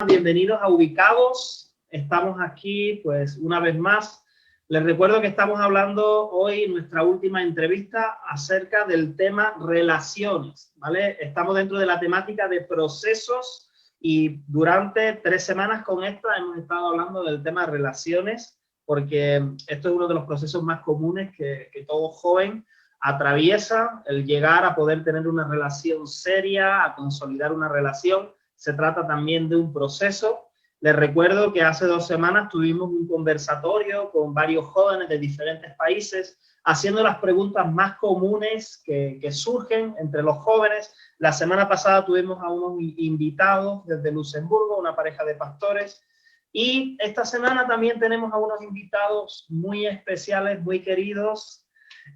Bienvenidos a Ubicados. Estamos aquí, pues, una vez más. Les recuerdo que estamos hablando hoy en nuestra última entrevista acerca del tema relaciones, ¿vale? Estamos dentro de la temática de procesos y durante 3 semanas con esta hemos estado hablando del tema relaciones, porque esto es uno de los procesos más comunes que todo joven atraviesa, el llegar a poder tener una relación seria, a consolidar una relación. Se trata también de un proceso. Les recuerdo que hace 2 semanas tuvimos un conversatorio con varios jóvenes de diferentes países haciendo las preguntas más comunes que surgen entre los jóvenes. La semana pasada tuvimos a unos invitados desde Luxemburgo, una pareja de pastores, y esta semana también tenemos a unos invitados muy especiales, muy queridos.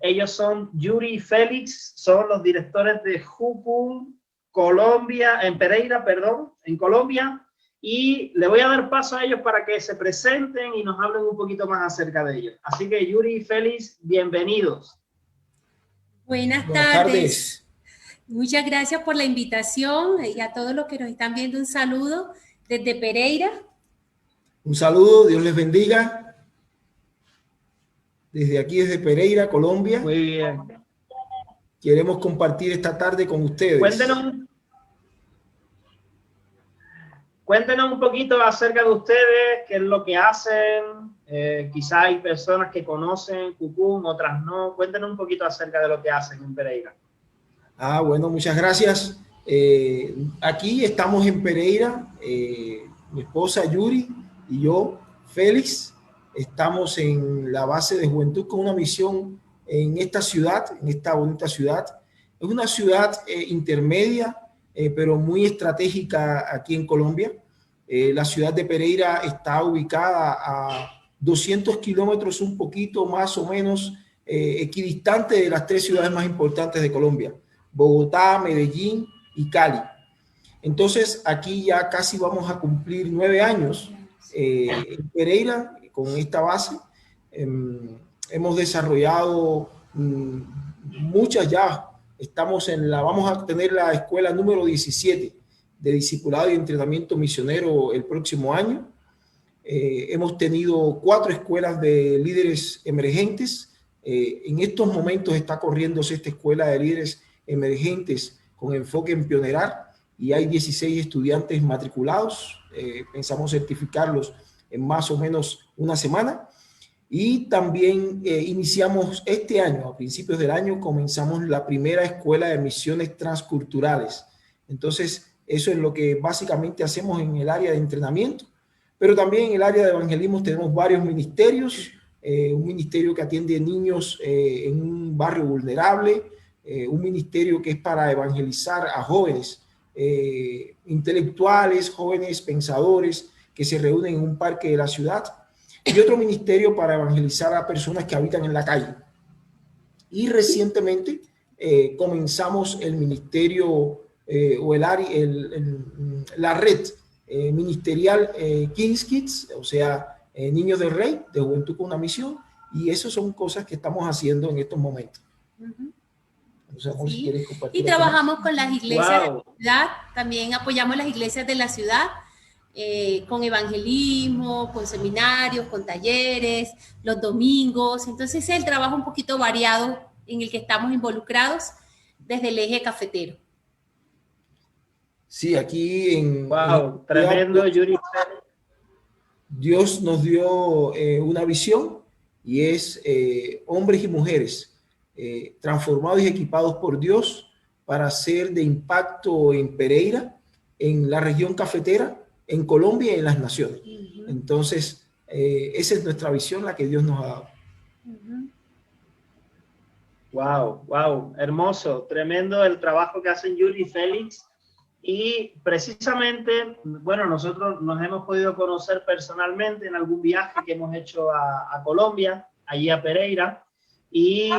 Ellos son Yuri y Félix, son los directores de Jucum Colombia, en Pereira, perdón, en Colombia, y le voy a dar paso a ellos para que se presenten y nos hablen un poquito más acerca de ellos. Así que Yuri y Félix, bienvenidos. Buenas tardes. Muchas gracias por la invitación y a todos los que nos están viendo un saludo desde Pereira. Un saludo, Dios les bendiga. Desde aquí, desde Pereira, Colombia. Muy bien. Queremos compartir esta tarde con ustedes. Cuéntenos un poquito acerca de ustedes, qué es lo que hacen. Quizá hay personas que conocen Jucum, otras no. Cuéntenos un poquito acerca de lo que hacen en Pereira. Bueno, muchas gracias. Aquí estamos en Pereira, mi esposa Yuri y yo, Félix. Estamos en la base de Juventud con una misión en esta ciudad, en esta bonita ciudad. Es una ciudad intermedia, pero muy estratégica aquí en Colombia. La ciudad de Pereira está ubicada a 200 kilómetros, un poquito más o menos equidistante de las 3 ciudades más importantes de Colombia: Bogotá, Medellín y Cali. Entonces, aquí ya casi vamos a cumplir 9 años en Pereira con esta base. Hemos desarrollado muchas ya. Vamos a tener la escuela número 17 de discipulado y entrenamiento misionero el próximo año. Hemos tenido 4 escuelas de líderes emergentes. En estos momentos está corriéndose esta escuela de líderes emergentes con enfoque en pionerar y hay 16 estudiantes matriculados. Pensamos certificarlos en más o menos una semana. Y también iniciamos este año, a principios del año, comenzamos la primera escuela de misiones transculturales. Entonces, eso es lo que básicamente hacemos en el área de entrenamiento, pero también en el área de evangelismo tenemos varios ministerios, un ministerio que atiende niños en un barrio vulnerable, un ministerio que es para evangelizar a jóvenes intelectuales, jóvenes pensadores que se reúnen en un parque de la ciudad, y otro ministerio para evangelizar a personas que habitan en la calle. Y recientemente comenzamos el ministerio o la red ministerial King's Kids, o sea, Niños del Rey, de Juventud con una Misión, y eso son cosas que estamos haciendo en estos momentos. O sea, sí. Si y trabajamos con las iglesias de la ciudad, también apoyamos las iglesias de la ciudad, con evangelismo, con seminarios, con talleres, los domingos. Entonces es el trabajo un poquito variado en el que estamos involucrados desde el eje cafetero. Sí, aquí en... Tremendo, Yuri. Dios nos dio una visión y es hombres y mujeres transformados y equipados por Dios para ser de impacto en Pereira, en la región cafetera, en Colombia y en las naciones. Entonces, esa es nuestra visión, la que Dios nos ha dado. Wow, hermoso, tremendo el trabajo que hacen Yuri y Félix. Y precisamente, bueno, nosotros nos hemos podido conocer personalmente en algún viaje que hemos hecho a Colombia, allí a Pereira, y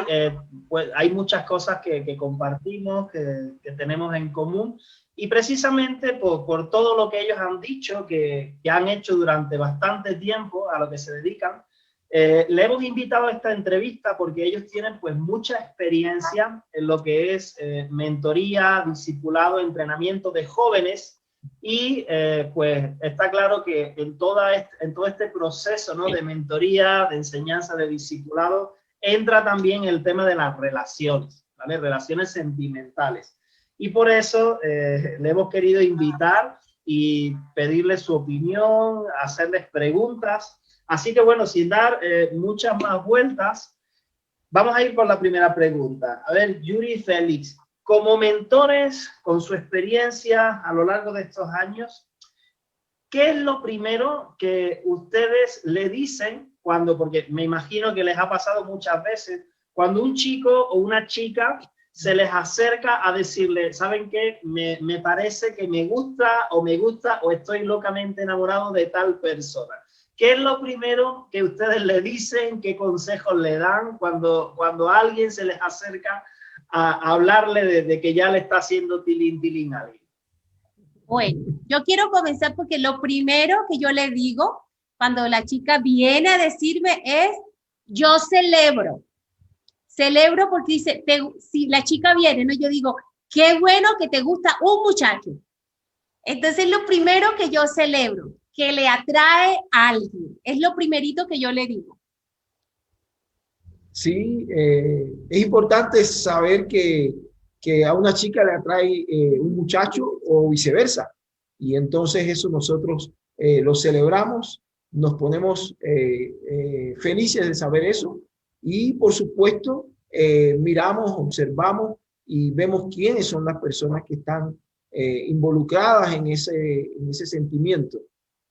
pues hay muchas cosas que compartimos, que tenemos en común. Y precisamente por todo lo que ellos han dicho, que han hecho durante bastante tiempo, a lo que se dedican, Le hemos invitado a esta entrevista porque ellos tienen pues mucha experiencia en lo que es mentoría, discipulado, entrenamiento de jóvenes y pues está claro que en todo este proceso, ¿no?, de mentoría, de enseñanza, de discipulado, entra también el tema de las relaciones, ¿vale? Relaciones sentimentales. Y por eso le hemos querido invitar y pedirle su opinión, hacerles preguntas. Así que bueno, sin dar muchas más vueltas, vamos a ir por la primera pregunta. A ver, Yuri y Félix, como mentores, con su experiencia a lo largo de estos años, ¿qué es lo primero que ustedes le dicen cuando, porque me imagino que les ha pasado muchas veces, cuando un chico o una chica se les acerca a decirle, ¿saben qué? Me parece que me gusta o estoy locamente enamorado de tal persona. ¿Qué es lo primero que ustedes le dicen? ¿Qué consejos le dan cuando alguien se les acerca a hablarle de que ya le está haciendo tilín a alguien? Bueno, yo quiero comenzar porque lo primero que yo le digo cuando la chica viene a decirme es, yo celebro porque dice, si la chica viene, ¿no? Yo digo, qué bueno que te gusta un muchacho. Entonces, lo primero que yo celebro, que le atrae a alguien, es lo primerito que yo le digo. Sí, es importante saber que a una chica le atrae un muchacho o viceversa. Y entonces eso nosotros lo celebramos, nos ponemos felices de saber eso. Y por supuesto, miramos, observamos y vemos quiénes son las personas que están involucradas en ese sentimiento,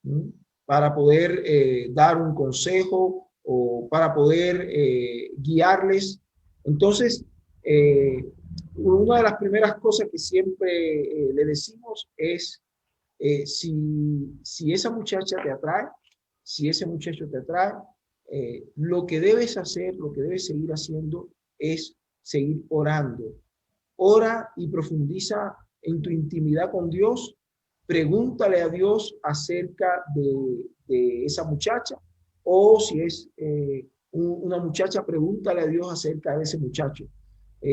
¿sí?, para poder dar un consejo o para poder guiarles. Entonces, una de las primeras cosas que siempre le decimos es, si esa muchacha te atrae, si ese muchacho te atrae, lo que debes hacer, lo que debes seguir haciendo es seguir orando. Ora y profundiza en tu intimidad con Dios. Pregúntale a Dios acerca de esa muchacha, o si es una muchacha, pregúntale a Dios acerca de ese muchacho.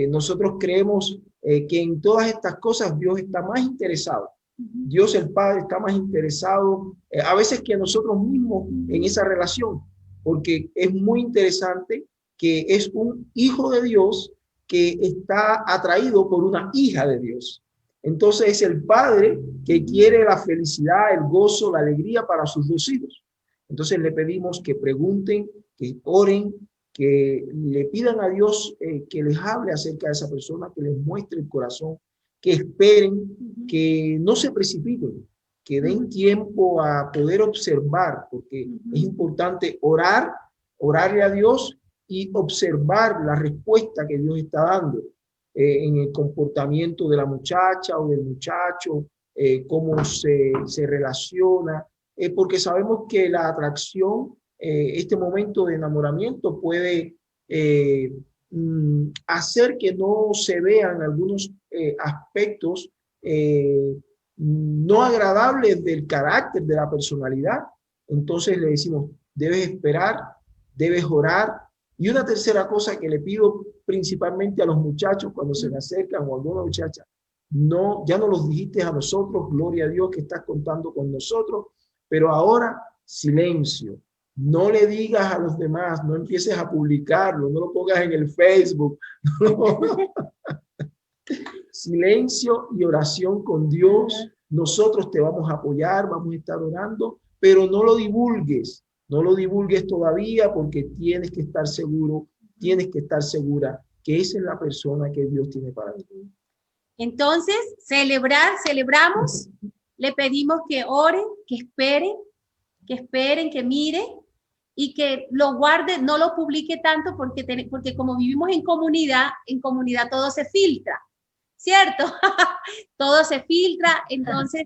Nosotros creemos que en todas estas cosas Dios está más interesado. Dios el Padre está más interesado a veces que nosotros mismos en esa relación, porque es muy interesante que es un hijo de Dios que está atraído por una hija de Dios. Entonces es el Padre que quiere la felicidad, el gozo, la alegría para sus dos hijos. Entonces le pedimos que pregunten, que oren, que le pidan a Dios que les hable acerca de esa persona, que les muestre el corazón, que esperen, que no se precipiten, que den tiempo a poder observar, porque es importante orarle a Dios y observar la respuesta que Dios está dando en el comportamiento de la muchacha o del muchacho, cómo se relaciona, porque sabemos que la atracción, este momento de enamoramiento puede hacer que no se vean algunos aspectos no agradables del carácter, de la personalidad. Entonces le decimos, debes esperar, debes orar. Y una tercera cosa que le pido principalmente a los muchachos cuando se me acercan o a alguna muchacha, no, ya no los dijiste a nosotros, gloria a Dios que estás contando con nosotros, pero ahora silencio. No le digas a los demás, no empieces a publicarlo, no lo pongas en el Facebook. Silencio y oración con Dios. Nosotros te vamos a apoyar, vamos a estar orando, pero no lo divulgues. No lo divulgues todavía porque tienes que estar seguro, tienes que estar segura que esa es la persona que Dios tiene para ti. Entonces, celebramos, le pedimos que oren, que esperen, que miren y que lo guarden, no lo publique tanto porque como vivimos en comunidad todo se filtra, ¿cierto? Todo se filtra, entonces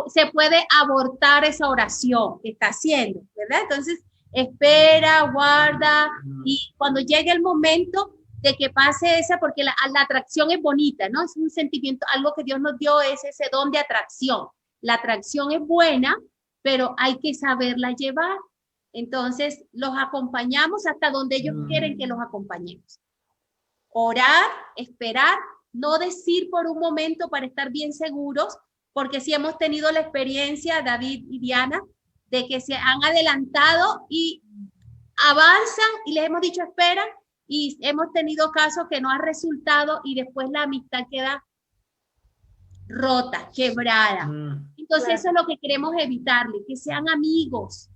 se puede abortar esa oración que está haciendo, ¿verdad? Entonces, espera, guarda, y cuando llegue el momento de que pase esa, porque la atracción es bonita, ¿no? Es un sentimiento, algo que Dios nos dio es ese don de atracción. La atracción es buena, pero hay que saberla llevar. Entonces, los acompañamos hasta donde ellos quieren que los acompañemos. Orar, esperar, no decir por un momento para estar bien seguros, porque sí hemos tenido la experiencia, David y Diana, de que se han adelantado y avanzan y les hemos dicho espera, y hemos tenido casos que no ha resultado y después la amistad queda rota, quebrada. Entonces eso es lo que queremos evitarle, que sean amigos,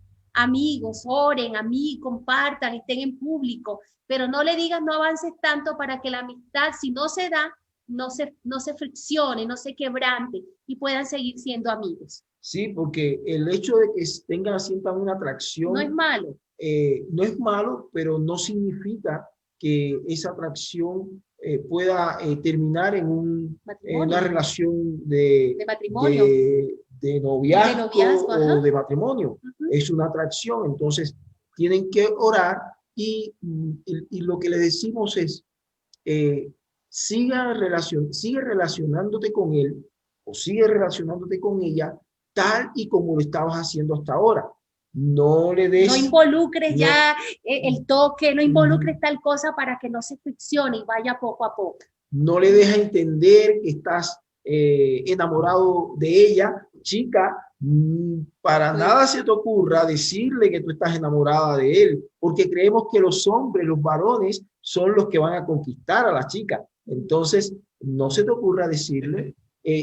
oren, compartan, estén en público, pero no le digas no avances tanto para que la amistad, si no se da, no se friccione, no se quebrante y puedan seguir siendo amigos. Sí, porque el hecho de que sientan una atracción no es malo. No es malo, pero no significa que esa atracción pueda terminar en una relación de matrimonio, de noviazgo o de matrimonio. Es una atracción, entonces tienen que orar y lo que le decimos es sigue relacionándote con él o sigue relacionándote con ella tal y como lo estabas haciendo hasta ahora. No le des... No involucres ya el toque, no involucres tal cosa para que no se friccione y vaya poco a poco. No le deja entender que estás enamorado de ella. Chica, para nada se te ocurra decirle que tú estás enamorada de él, porque creemos que los hombres, los varones, son los que van a conquistar a la chica. Entonces, no se te ocurra decirle,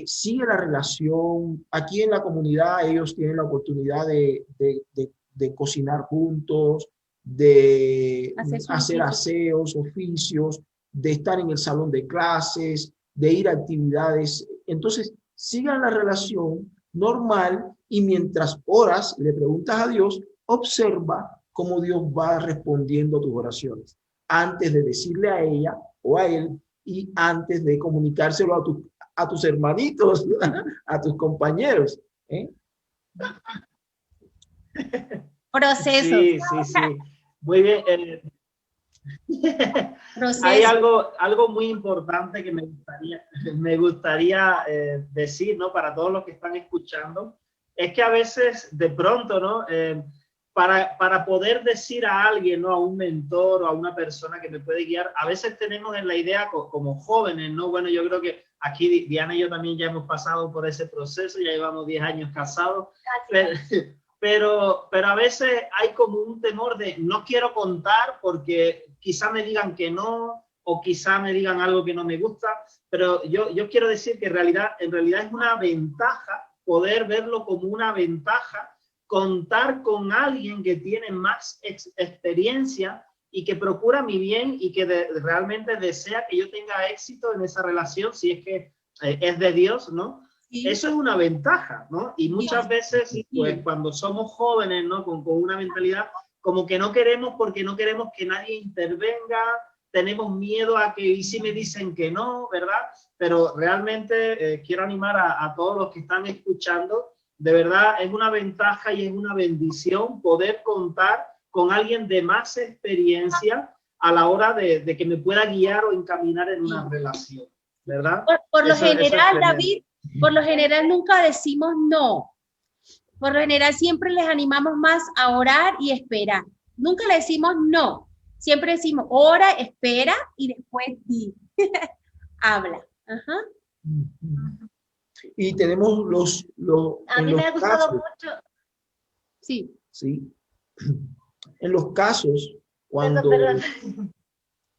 sigue la relación. Aquí en la comunidad ellos tienen la oportunidad de cocinar juntos, de hacer aseos, oficios, de estar en el salón de clases, de ir a actividades. Entonces, sigan la relación normal y mientras oras, le preguntas a Dios, observa cómo Dios va respondiendo a tus oraciones antes de decirle a ella o a él y antes de comunicárselo a tus hermanitos, a tus compañeros. Proceso. Sí. Muy bien. Hay algo muy importante que me gustaría decir, ¿no? Para todos los que están escuchando, es que a veces de pronto, ¿no? Para poder decir a alguien, ¿no? A un mentor o a una persona que me puede guiar, a veces tenemos en la idea como jóvenes, ¿no? Bueno, yo creo que aquí Diana y yo también ya hemos pasado por ese proceso, ya llevamos 10 años casados, pero a veces hay como un temor de no quiero contar porque quizá me digan que no o quizá me digan algo que no me gusta, pero yo quiero decir que en realidad es una ventaja, poder verlo como una ventaja, contar con alguien que tiene más experiencia y que procura mi bien y que realmente desea que yo tenga éxito en esa relación, si es que es de Dios, ¿no? Sí. Eso es una ventaja, ¿no? Y muchas veces, pues, cuando somos jóvenes, ¿no? Con una mentalidad como que no queremos porque no queremos que nadie intervenga, tenemos miedo a que, y si me dicen que no, ¿verdad? Pero realmente quiero animar a todos los que están escuchando. De verdad, es una ventaja y es una bendición poder contar con alguien de más experiencia a la hora de que me pueda guiar o encaminar en una relación, ¿verdad? Por lo general, David, por lo general nunca decimos no. Por lo general siempre les animamos más a orar y esperar. Nunca le decimos no. Siempre decimos ora, espera y después di. Habla. Ajá. Y tenemos a mí me ha gustado mucho. Sí. En los casos,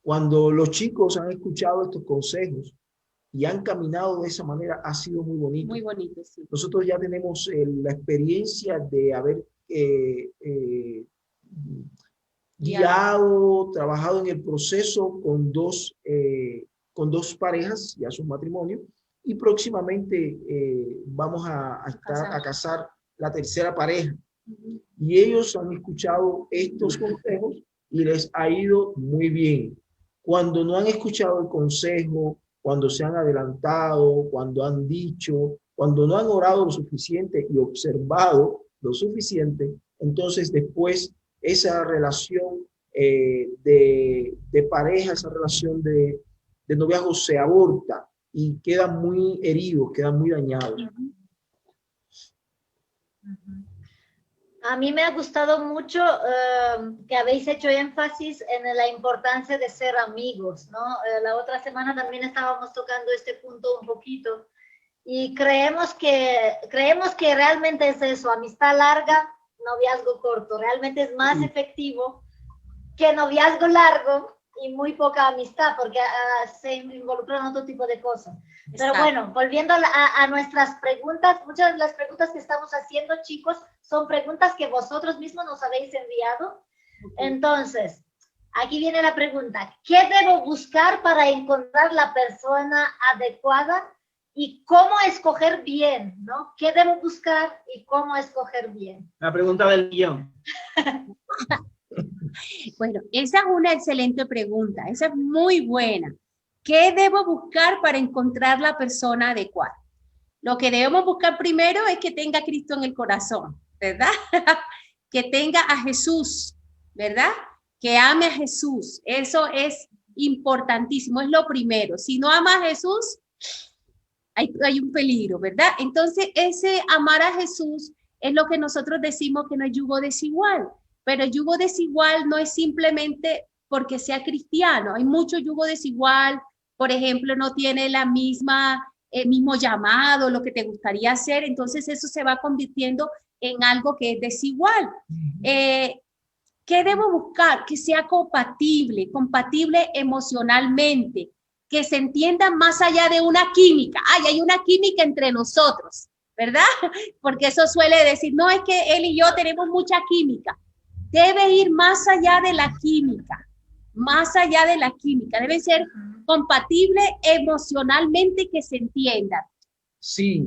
cuando los chicos han escuchado estos consejos y han caminado de esa manera, ha sido muy bonito. Muy bonito, sí. Nosotros ya tenemos la experiencia de haber guiado, trabajado en el proceso con dos parejas, ya son matrimonio, y próximamente vamos a casar la tercera pareja. Y ellos han escuchado estos consejos y les ha ido muy bien. Cuando no han escuchado el consejo, cuando se han adelantado, cuando han dicho, cuando no han orado lo suficiente y observado lo suficiente, entonces después esa relación de pareja, esa relación de noviazgo se aborta y quedan muy heridos, quedan muy dañados. A mí me ha gustado mucho que habéis hecho énfasis en la importancia de ser amigos, ¿no? La otra semana también estábamos tocando este punto un poquito y creemos que realmente es eso, amistad larga, noviazgo corto, realmente es más efectivo que noviazgo largo y muy poca amistad, porque se involucran otro tipo de cosas. Pero bueno, volviendo a nuestras preguntas, muchas de las preguntas que estamos haciendo, chicos, son preguntas que vosotros mismos nos habéis enviado. Entonces, aquí viene la pregunta: ¿qué debo buscar para encontrar la persona adecuada y cómo escoger bien, ¿no? ¿Qué debo buscar y cómo escoger bien? La pregunta del guión. Bueno, esa es una excelente pregunta, esa es muy buena. ¿Qué debo buscar para encontrar la persona adecuada? Lo que debemos buscar primero es que tenga a Cristo en el corazón, ¿verdad? Que tenga a Jesús, ¿verdad? Que ame a Jesús. Eso es importantísimo, es lo primero. Si no ama a Jesús, hay un peligro, ¿verdad? Entonces, ese amar a Jesús es lo que nosotros decimos que no es yugo desigual. Pero el yugo desigual no es simplemente porque sea cristiano. Hay mucho yugo desigual. Por ejemplo, no tiene el mismo llamado, lo que te gustaría hacer. Entonces eso se va convirtiendo en algo que es desigual. ¿Qué debo buscar? Que sea compatible emocionalmente, que se entienda más allá de una química. Hay una química entre nosotros, ¿verdad? Porque eso suele decir, no, es que él y yo tenemos mucha química. Debe ir más allá de la química, debe ser compatible emocionalmente, que se entienda. Sí,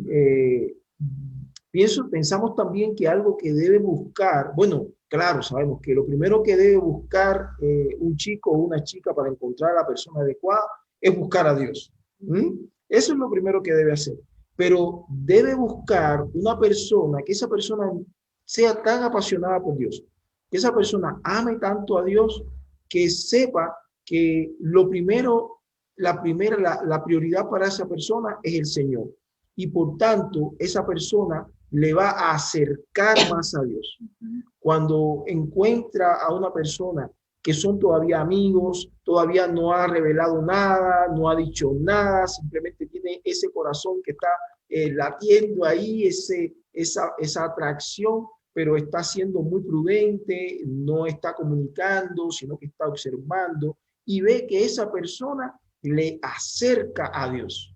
pensamos también que algo que debe buscar, bueno, claro, sabemos que lo primero que debe buscar un chico o una chica para encontrar a la persona adecuada es buscar a Dios. Eso es lo primero que debe hacer, pero debe buscar una persona, que esa persona sea tan apasionada por Dios, que esa persona ame tanto a Dios, que sepa que la prioridad para esa persona es el Señor. Y por tanto, esa persona le va a acercar más a Dios. Cuando encuentra a una persona que son todavía amigos, todavía no ha revelado nada, no ha dicho nada, simplemente tiene ese corazón que está latiendo ahí, esa atracción, pero está siendo muy prudente, no está comunicando, sino que está observando y ve que esa persona le acerca a Dios.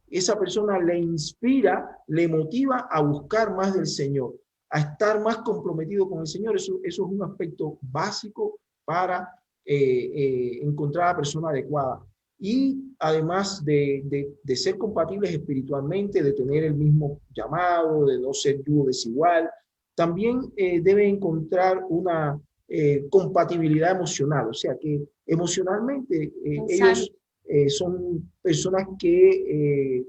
Esa persona le inspira, le motiva a buscar más del Señor, a estar más comprometido con el Señor. Eso es un aspecto básico para encontrar a la persona adecuada. Y además de ser compatibles espiritualmente, de tener el mismo llamado, de no ser yugo desigual, también debe encontrar una compatibilidad emocional, o sea que emocionalmente ellos son personas que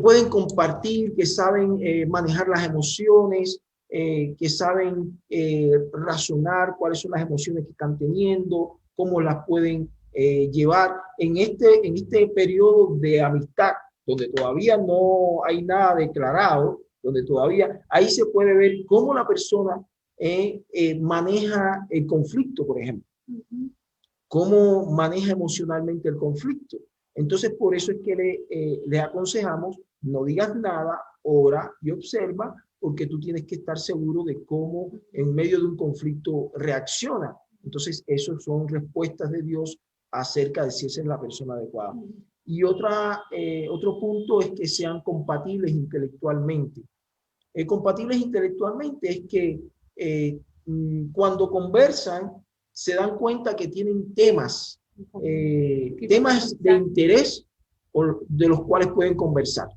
pueden compartir, que saben manejar las emociones, que saben razonar cuáles son las emociones que están teniendo, cómo las pueden llevar en este periodo de amistad, donde todavía no hay nada declarado, donde todavía ahí se puede ver cómo la persona maneja el conflicto, por ejemplo. Cómo maneja emocionalmente el conflicto. Entonces, por eso es que le aconsejamos, no digas nada, ora y observa, porque tú tienes que estar seguro de cómo en medio de un conflicto reacciona. Entonces, esas son respuestas de Dios acerca de si esa es la persona adecuada. Y otro punto es que sean compatibles intelectualmente. Compatibles intelectualmente es que cuando conversan, se dan cuenta que tienen temas de interés de los cuales pueden conversar,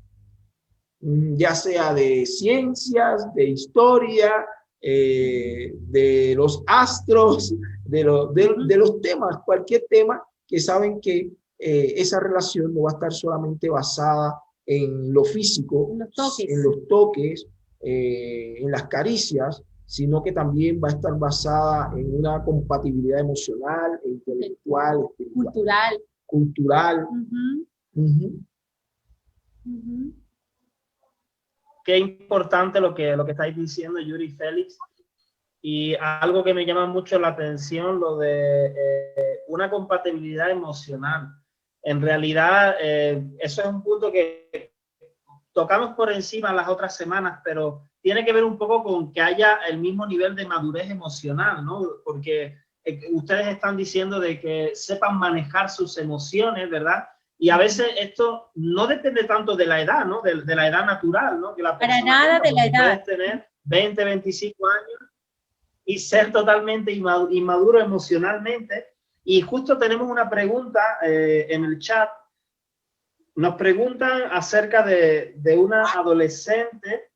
ya sea de ciencias, de historia, de los astros, de los temas, cualquier tema que saben que esa relación no va a estar solamente basada en lo físico, en los toques, en las caricias, sino que también va a estar basada en una compatibilidad emocional, intelectual, espiritual, cultural. qué importante lo que estáis diciendo, Yuri y Félix. Y algo que me llama mucho la atención, lo de una compatibilidad emocional. En realidad, eso es un punto que tocamos por encima las otras semanas, pero tiene que ver un poco con que haya el mismo nivel de madurez emocional, ¿no? Porque ustedes están diciendo de que sepan manejar sus emociones, ¿verdad? Y a veces esto no depende tanto de la edad, ¿no? De la edad natural, ¿no? Que la persona para nada de la edad. Puedes tener 20, 25 años y ser totalmente inmaduro emocionalmente. Y justo tenemos una pregunta en el chat. Nos preguntan acerca de una adolescente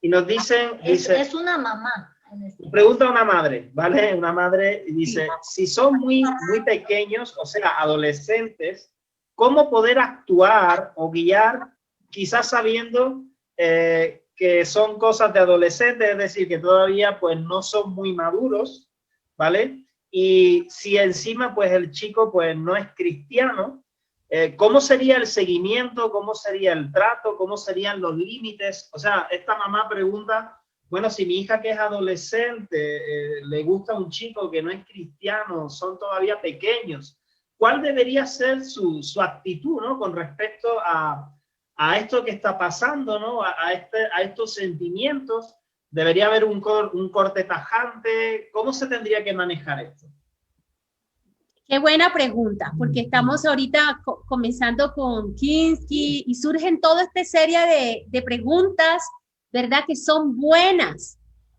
y nos dicen... Es una mamá. Pregunta a una madre, ¿vale? Una madre dice, si son muy pequeños, o sea, adolescentes, ¿cómo poder actuar o guiar, quizás sabiendo que son cosas de adolescentes, es decir, que todavía pues no son muy maduros, ¿vale? Y si encima pues el chico pues no es cristiano, ¿cómo sería el seguimiento? ¿Cómo sería el trato? ¿Cómo serían los límites? O sea, esta mamá pregunta, bueno, si mi hija que es adolescente le gusta un chico que no es cristiano, son todavía pequeños, ¿cuál debería ser su actitud, ¿no? Con respecto a esto que está pasando, ¿no? A estos sentimientos. ¿Debería haber un corte tajante? ¿Cómo se tendría que manejar esto? Qué buena pregunta, porque estamos ahorita comenzando con Kinski y surgen toda esta serie de preguntas, ¿verdad? Que son buenas.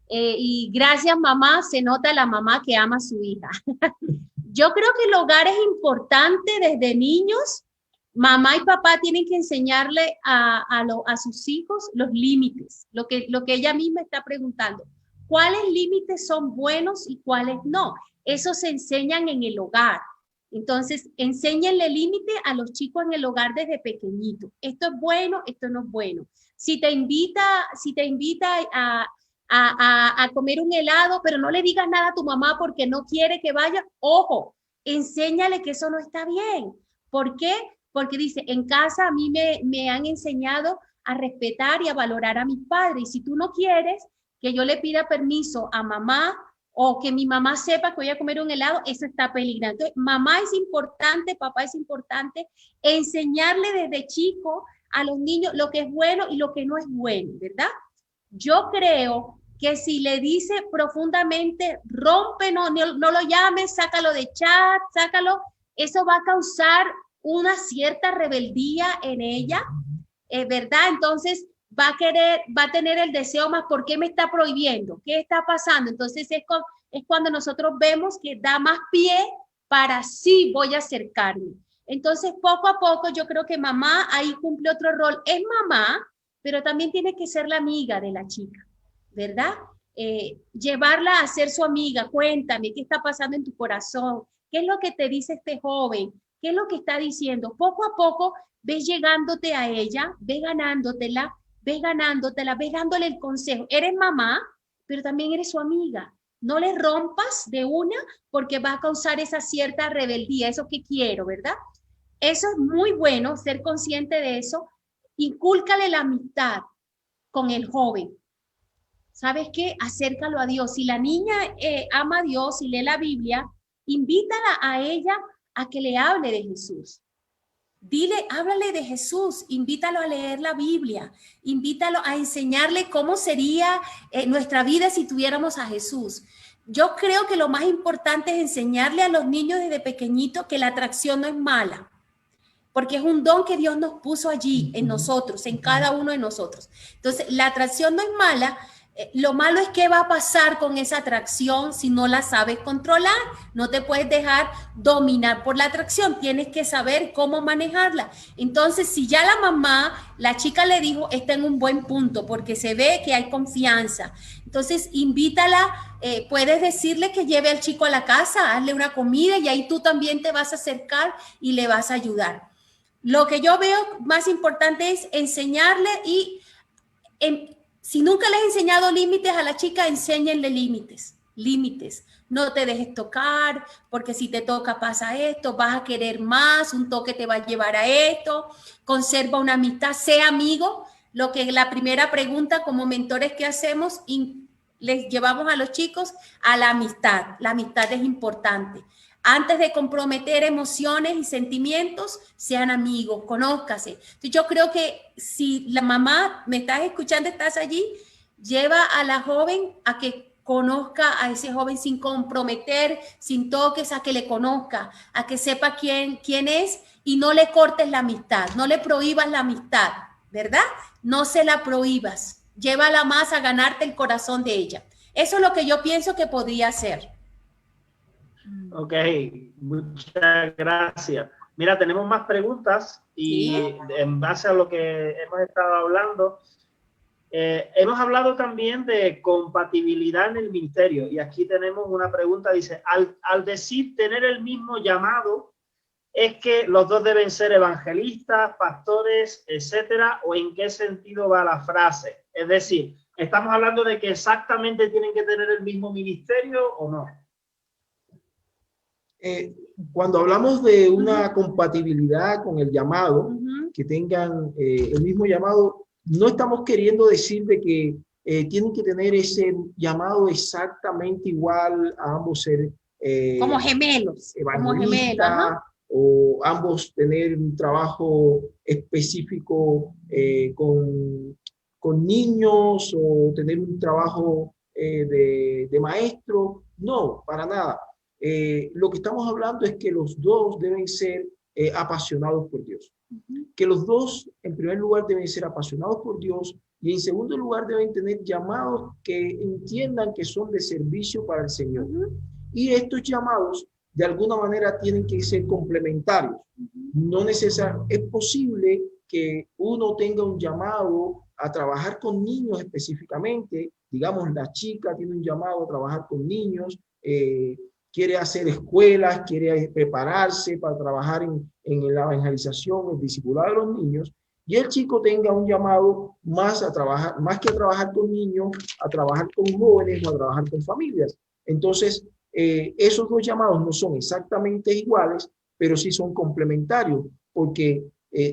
Y gracias, mamá, se nota la mamá que ama a su hija. Yo creo que el hogar es importante desde niños. Mamá y papá tienen que enseñarle a sus hijos los límites, lo que ella misma está preguntando. ¿Cuáles límites son buenos y cuáles no? Eso se enseñan en el hogar. Entonces, enséñenle límite a los chicos en el hogar desde pequeñito. Esto es bueno, esto no es bueno. Si te invita a comer un helado, pero no le digas nada a tu mamá porque no quiere que vaya, ojo, enséñale que eso no está bien. ¿Por qué? Porque dice, en casa a mí me han enseñado a respetar y a valorar a mis padres. Y si tú no quieres que yo le pida permiso a mamá o que mi mamá sepa que voy a comer un helado, eso está peligrando. Entonces, mamá es importante, papá es importante, enseñarle desde chico a los niños lo que es bueno y lo que no es bueno, ¿verdad? Yo creo que si le dice profundamente, rompe, no lo llames, sácalo de chat, sácalo, eso va a causar una cierta rebeldía en ella, ¿verdad? Entonces va a tener el deseo más, ¿por qué me está prohibiendo? ¿Qué está pasando? Entonces es cuando nosotros vemos que da más pie para sí voy a acercarme. Entonces poco a poco yo creo que mamá ahí cumple otro rol. Es mamá, pero también tiene que ser la amiga de la chica, ¿verdad? Llevarla a ser su amiga, cuéntame, ¿qué está pasando en tu corazón? ¿Qué es lo que te dice este joven? ¿Qué es lo que está diciendo? Poco a poco ves llegándote a ella, ves ganándotela, ves dándole el consejo. Eres mamá, pero también eres su amiga. No le rompas de una porque va a causar esa cierta rebeldía, eso que quiero, ¿verdad? Eso es muy bueno, ser consciente de eso. Incúlcale la amistad con el joven. ¿Sabes qué? Acércalo a Dios. Si la niña ama a Dios y lee la Biblia, invítala a ella a que le hable de Jesús. Dile, háblale de Jesús, invítalo a leer la Biblia, invítalo a enseñarle cómo sería nuestra vida si tuviéramos a Jesús. Yo creo que lo más importante es enseñarle a los niños desde pequeñito que la atracción no es mala, porque es un don que Dios nos puso allí en nosotros, en cada uno de nosotros. Entonces, la atracción no es mala. Lo malo es qué va a pasar con esa atracción si no la sabes controlar. No te puedes dejar dominar por la atracción, tienes que saber cómo manejarla. Entonces, si ya la chica le dijo, está en un buen punto porque se ve que hay confianza. Entonces, invítala, puedes decirle que lleve al chico a la casa, hazle una comida y ahí tú también te vas a acercar y le vas a ayudar. Lo que yo veo más importante es enseñarle y si nunca le has enseñado límites a la chica, enséñenle límites. No te dejes tocar, porque si te toca pasa esto, vas a querer más, un toque te va a llevar a esto. Conserva una amistad, sé amigo. lo que la primera pregunta como mentores que hacemos, les llevamos a los chicos a la amistad. La amistad es importante. Antes de comprometer emociones y sentimientos, sean amigos, conózcase. Entonces, yo creo que si la mamá, me estás escuchando, estás allí, lleva a la joven a que conozca a ese joven sin comprometer, sin toques, a que le conozca, a que sepa quién es y no le cortes la amistad, no le prohíbas la amistad, ¿verdad? No se la prohíbas, llévala más a ganarte el corazón de ella. Eso es lo que yo pienso que podría hacer. Ok, muchas gracias. Mira, tenemos más preguntas y ¿sí? En base a lo que hemos estado hablando, hemos hablado también de compatibilidad en el ministerio y aquí tenemos una pregunta, dice, al decir tener el mismo llamado, ¿es que los dos deben ser evangelistas, pastores, etcétera? ¿O en qué sentido va la frase? Es decir, ¿estamos hablando de que exactamente tienen que tener el mismo ministerio o no? Cuando hablamos de una compatibilidad con el llamado, que tengan el mismo llamado, no estamos queriendo decir de que tienen que tener ese llamado exactamente igual a ambos ser como gemelos, o ambos tener un trabajo específico con niños o tener un trabajo de maestro. No, para nada. Lo que estamos hablando es que los dos deben ser apasionados por Dios. Que los dos, en primer lugar, deben ser apasionados por Dios y en segundo lugar deben tener llamados que entiendan que son de servicio para el Señor. Y estos llamados, de alguna manera, tienen que ser complementarios. No necesariamente es posible que uno tenga un llamado a trabajar con niños específicamente. Digamos, la chica tiene un llamado a trabajar con niños, quiere hacer escuelas, quiere prepararse para trabajar en la evangelización, el discipulado de los niños, y el chico tenga un llamado más que a trabajar con niños, a trabajar con jóvenes o a trabajar con familias. Entonces, esos dos llamados no son exactamente iguales, pero sí son complementarios, porque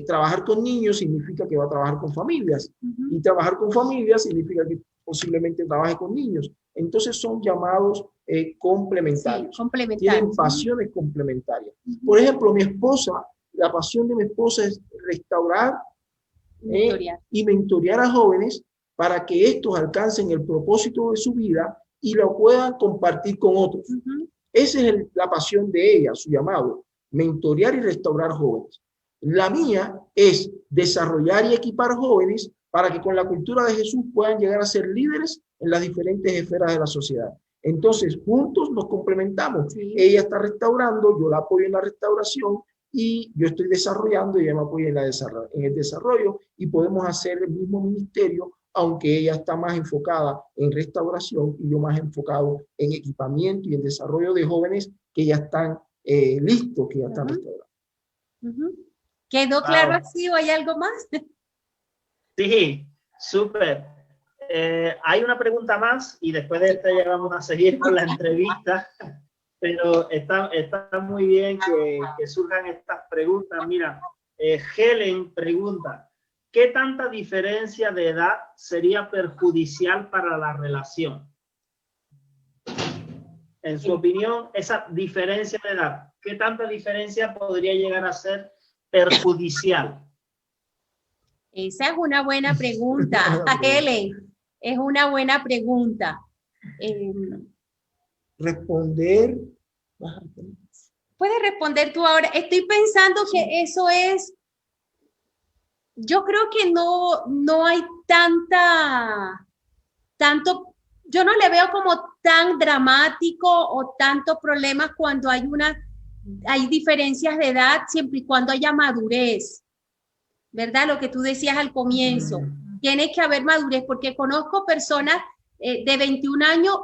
trabajar con niños significa que va a trabajar con familias, y trabajar con familias significa que posiblemente trabaje con niños. Entonces son llamados complementarios. Sí, complementarios. Tienen pasiones complementarias. Por ejemplo, mi esposa, la pasión de mi esposa es restaurar y mentorear a jóvenes para que estos alcancen el propósito de su vida y lo puedan compartir con otros. Esa es la pasión de ella, su llamado, mentorear y restaurar jóvenes. La mía es desarrollar y equipar jóvenes para que con la cultura de Jesús puedan llegar a ser líderes en las diferentes esferas de la sociedad. Entonces, juntos nos complementamos. Sí. Ella está restaurando, yo la apoyo en la restauración y yo estoy desarrollando y ella me apoya en el desarrollo y podemos hacer el mismo ministerio, aunque ella está más enfocada en restauración y yo más enfocado en equipamiento y en desarrollo de jóvenes que ya están listos, que ya están restaurados. ¿Quedó claro así o hay algo más? Sí, súper. Hay una pregunta más y después de esta ya vamos a seguir con la entrevista, pero está muy bien que surjan estas preguntas. Mira, Helen pregunta, ¿qué tanta diferencia de edad sería perjudicial para la relación? En su opinión, esa diferencia de edad, ¿qué tanta diferencia podría llegar a ser perjudicial? Esa es una buena pregunta, Helen. Es una buena pregunta. Responder. Puedes responder tú ahora. Estoy pensando que eso es. Yo creo que no hay tanto. Yo no le veo como tan dramático o tantos problemas cuando hay diferencias de edad, siempre y cuando haya madurez. ¿Verdad? Lo que tú decías al comienzo. Tiene que haber madurez, porque conozco personas de 21 años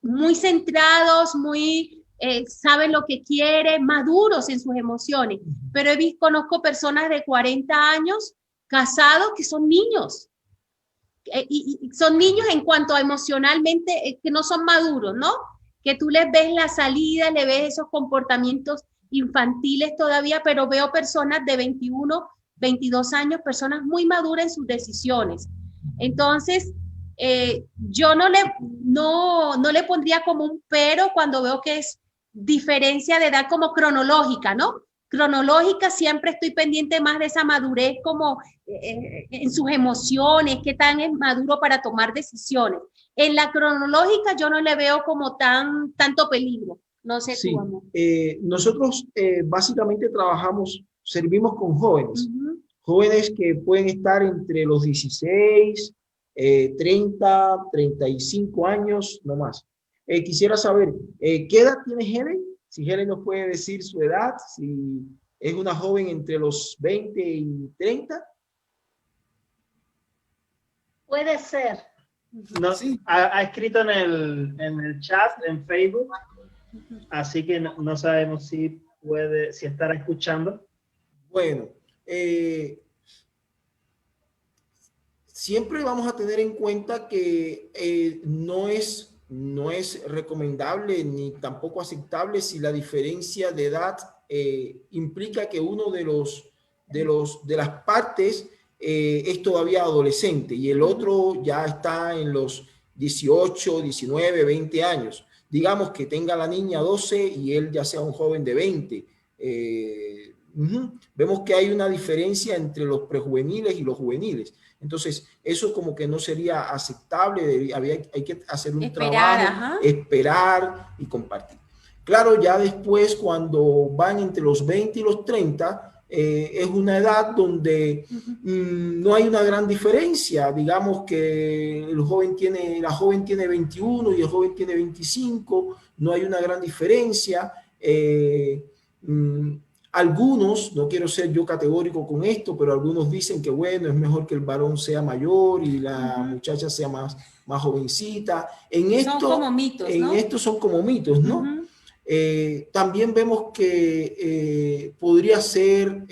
muy centrados, saben lo que quieren, maduros en sus emociones. Pero conozco personas de 40 años casados que son niños. Y son niños en cuanto a emocionalmente, que no son maduros, ¿no? Que tú les ves la salida, le ves esos comportamientos infantiles todavía, pero veo personas de 21 22 años, personas muy maduras en sus decisiones. Entonces, yo no le pondría como un pero cuando veo que es diferencia de edad como cronológica, ¿no? Cronológica, siempre estoy pendiente más de esa madurez como en sus emociones, qué tan es maduro para tomar decisiones. En la cronológica yo no le veo como tanto peligro. No sé sí, tú, amor. Nosotros básicamente servimos con jóvenes, jóvenes que pueden estar entre los 16, 30, 35 años, no más. Quisiera saber, ¿qué edad tiene Helen? Si Helen nos puede decir su edad, si es una joven entre los 20 y 30. Puede ser. No, sí. Ha escrito en el chat, en Facebook, así que no sabemos si estará escuchando. Bueno, siempre vamos a tener en cuenta que no es recomendable ni tampoco aceptable si la diferencia de edad implica que uno de las partes es todavía adolescente y el otro ya está en los 18, 19, 20 años. Digamos que tenga la niña 12 y él ya sea un joven de 20. Vemos que hay una diferencia entre los prejuveniles y los juveniles. Entonces, eso como que no sería aceptable, hay que hacer un trabajo, esperar y compartir. Claro, ya después, cuando van entre los 20 y los 30, es una edad donde no hay una gran diferencia. Digamos que la joven tiene 21 y el joven tiene 25, no hay una gran diferencia. Algunos, no quiero ser yo categórico con esto, pero algunos dicen que bueno, es mejor que el varón sea mayor y la muchacha sea más jovencita. Son como mitos, ¿no? En esto son como mitos, ¿no? También vemos que podría ser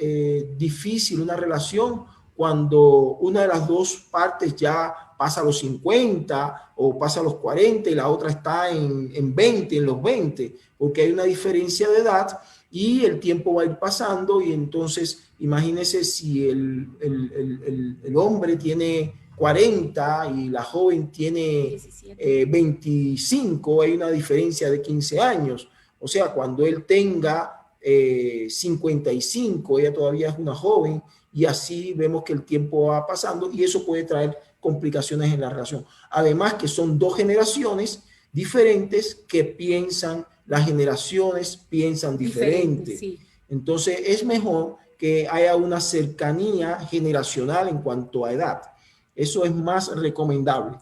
difícil una relación cuando una de las dos partes ya pasa a los 50 o pasa a los 40 y la otra está en 20, en los 20, porque hay una diferencia de edad y el tiempo va a ir pasando y entonces imagínense si el hombre tiene 40 y la joven tiene 25, hay una diferencia de 15 años. O sea, cuando él tenga 55, ella todavía es una joven y así vemos que el tiempo va pasando y eso puede traer complicaciones en la relación. Además que son dos generaciones diferentes que las generaciones piensan diferente. Sí. Entonces es mejor que haya una cercanía generacional en cuanto a edad. Eso es más recomendable.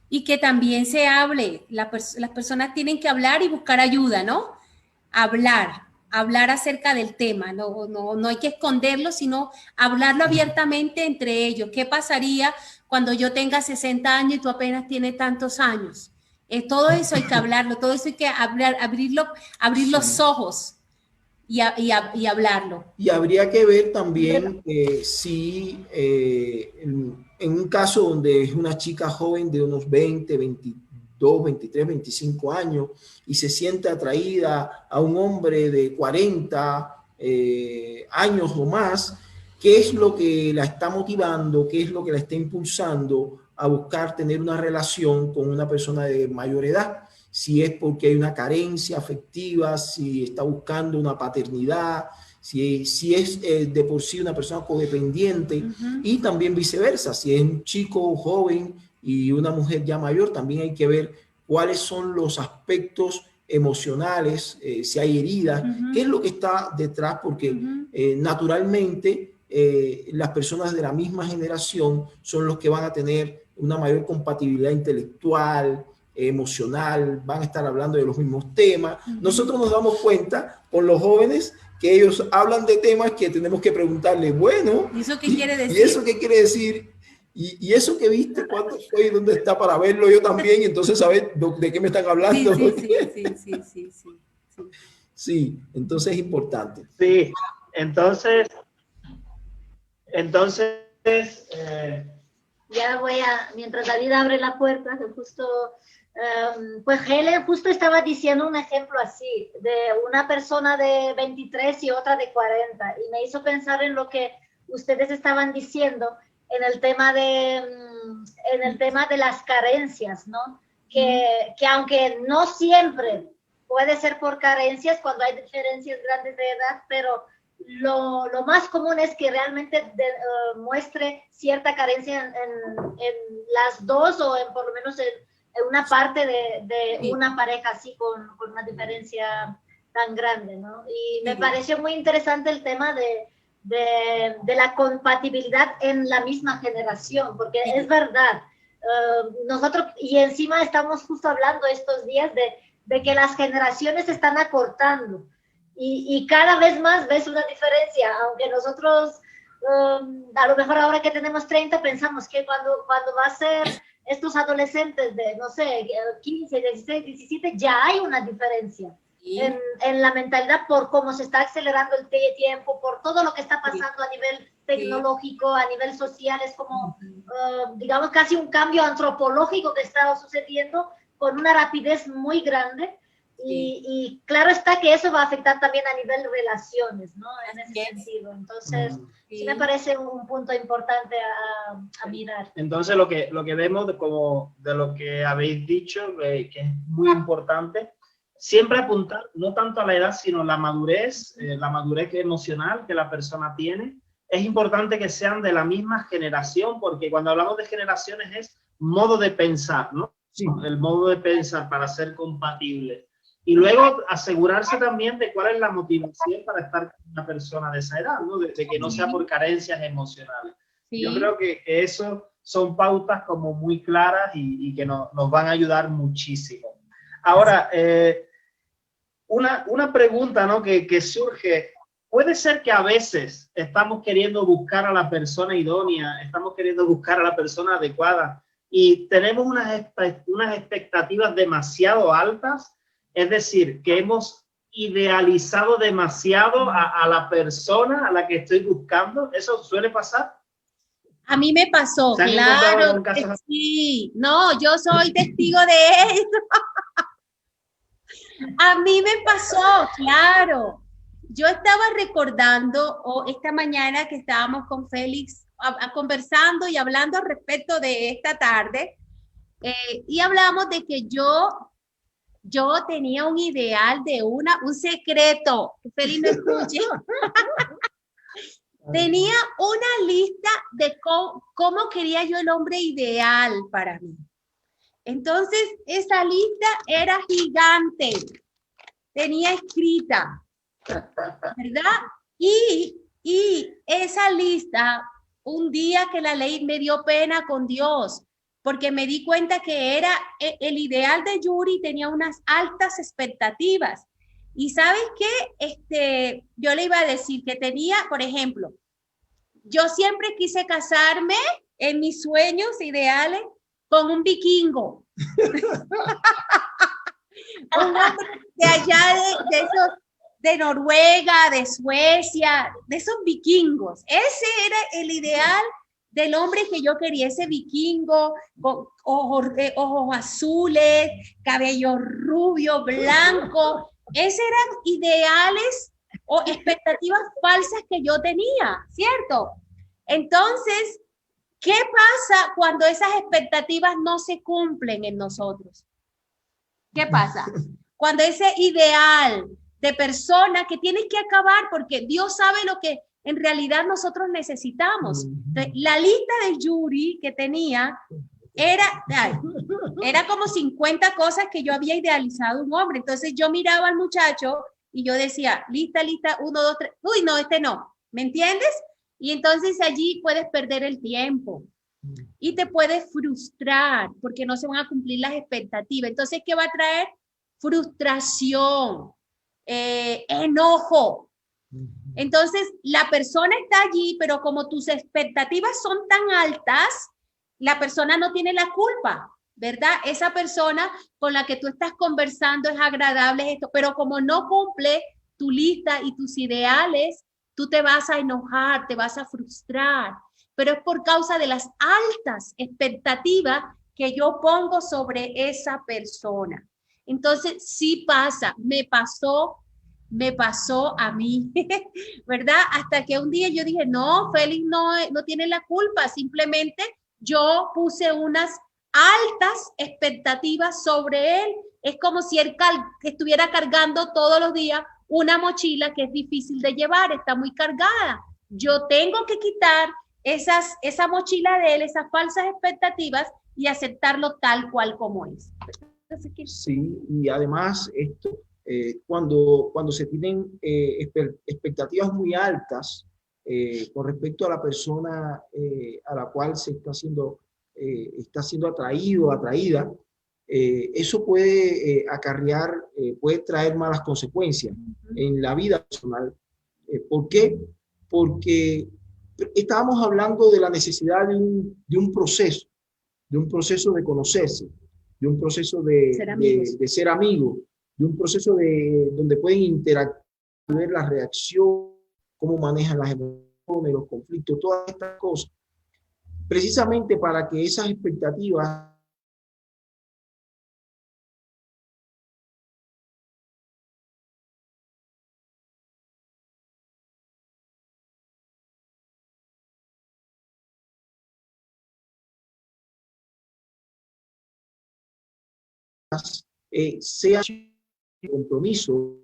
Y que también se hable. Las personas tienen que hablar y buscar ayuda, ¿no? Hablar acerca del tema, no hay que esconderlo, sino hablarlo abiertamente entre ellos. ¿Qué pasaría cuando yo tenga 60 años y tú apenas tienes tantos años? Todo eso hay que hablarlo, todo eso hay que abrir los ojos y hablarlo. Y habría que ver también si en un caso donde es una chica joven de unos 20, 22, 23, 25 años y se siente atraída a un hombre de 40 años o más, ¿qué es lo que la está motivando? ¿Qué es lo que la está impulsando a buscar tener una relación con una persona de mayor edad? Si es porque hay una carencia afectiva, si está buscando una paternidad, si es de por sí una persona codependiente y también viceversa, si es un chico joven y una mujer ya mayor, también hay que ver cuáles son los aspectos emocionales, si hay heridas, qué es lo que está detrás, porque naturalmente las personas de la misma generación son los que van a tener una mayor compatibilidad intelectual, emocional, van a estar hablando de los mismos temas. Nosotros nos damos cuenta con los jóvenes que ellos hablan de temas que tenemos que preguntarle, bueno, ¿y eso qué quiere decir? ¿Y eso qué quiere decir? ¿Y eso que viste? ¿Cuándo fue? ¿Dónde está? Para verlo yo también, entonces saber de qué me están hablando. Sí, entonces es importante. Sí, entonces ya mientras David abre la puerta, que justo, pues Helen justo estaba diciendo un ejemplo así, de una persona de 23 y otra de 40, y me hizo pensar en lo que ustedes estaban diciendo en el tema de las carencias, ¿no? Que aunque no siempre puede ser por carencias cuando hay diferencias grandes de edad, pero lo más común es que realmente muestre cierta carencia en las dos o por lo menos en una parte de una pareja así con una diferencia tan grande, ¿no? Y me pareció muy interesante el tema de la compatibilidad en la misma generación, porque es verdad, nosotros, y encima estamos justo hablando estos días de que las generaciones se están acortando y cada vez más ves una diferencia, aunque nosotros a lo mejor ahora que tenemos 30 pensamos que cuando va a ser estos adolescentes de, no sé, 15, 16, 17, ya hay una diferencia. Sí. En la mentalidad por cómo se está acelerando el tiempo, por todo lo que está pasando a nivel tecnológico, a nivel social, es como, digamos, casi un cambio antropológico que está sucediendo con una rapidez muy grande y claro está que eso va a afectar también a nivel de relaciones, ¿no? En ese sentido. Entonces, sí me parece un punto importante a mirar. Entonces, lo que vemos de lo que habéis dicho, que es muy importante, siempre apuntar no tanto a la edad, sino la madurez emocional que la persona tiene. Es importante que sean de la misma generación, porque cuando hablamos de generaciones es modo de pensar, ¿no? Sí. El modo de pensar para ser compatible. Y luego asegurarse también de cuál es la motivación para estar con una persona de esa edad, ¿no? De que no sea por carencias emocionales. Sí. Yo creo que eso son pautas como muy claras y que nos van a ayudar muchísimo. Ahora, una pregunta, ¿no? que surge. Puede ser que a veces estamos queriendo buscar a la persona idónea, estamos queriendo buscar a la persona adecuada y tenemos unas expectativas demasiado altas, es decir, que hemos idealizado demasiado a la persona a la que estoy buscando. ¿Eso suele pasar? A mí me pasó, claro que sí. No, yo soy testigo de eso. A mí me pasó, claro. Yo estaba recordando esta mañana que estábamos con Félix conversando y hablando al respecto de esta tarde y hablamos de que yo tenía un ideal de un secreto, que Félix no escuche. Tenía una lista de cómo quería yo el hombre ideal para mí. Entonces, esa lista era gigante, tenía escrita, ¿verdad? Y esa lista, un día que la leí, me dio pena con Dios, porque me di cuenta que era el ideal de Yuri, tenía unas altas expectativas. Y ¿sabes qué? Yo le iba a decir que tenía, por ejemplo, yo siempre quise casarme en mis sueños ideales con un vikingo. Un hombre de allá de esos, de Noruega, de Suecia, de esos vikingos. Ese era el ideal del hombre que yo quería, ese vikingo, con ojos azules, cabello rubio, blanco. Esos eran ideales o expectativas falsas que yo tenía, ¿cierto? Entonces, ¿qué pasa cuando esas expectativas no se cumplen en nosotros? ¿Qué pasa? Cuando ese ideal de persona que tiene que acabar porque Dios sabe lo que en realidad nosotros necesitamos. Entonces, la lista de Yuri que tenía era como 50 cosas que yo había idealizado un hombre. Entonces yo miraba al muchacho y yo decía, lista, 1, 2, 3, uy, no, este no, ¿me entiendes? Y entonces allí puedes perder el tiempo y te puedes frustrar porque no se van a cumplir las expectativas. Entonces, ¿qué va a traer? Frustración, enojo. Entonces, la persona está allí, pero como tus expectativas son tan altas, la persona no tiene la culpa, ¿verdad? Esa persona con la que tú estás conversando es agradable, esto, pero como no cumple tu lista y tus ideales, tú te vas a enojar, te vas a frustrar, pero es por causa de las altas expectativas que yo pongo sobre esa persona. Entonces, sí pasa, me pasó me pasó a mí, ¿verdad? Hasta que un día yo dije, no, Félix no tiene la culpa, simplemente yo puse unas altas expectativas sobre él. Es como si él estuviera cargando todos los días una mochila que es difícil de llevar, está muy cargada. Yo tengo que quitar esa mochila de él, esas falsas expectativas y aceptarlo tal cual como es. Sí, y además esto, cuando se tienen expectativas muy altas con respecto a la persona a la cual se está siendo atraído o atraída, eso puede acarrear, puede traer malas consecuencias en la vida personal. ¿Por qué? Porque estábamos hablando de la necesidad de un proceso de conocerse, de un proceso de ser amigo, de un proceso donde pueden interactuar, ver la reacción, cómo manejan las emociones, los conflictos, todas estas cosas, precisamente para que esas expectativas sea de compromiso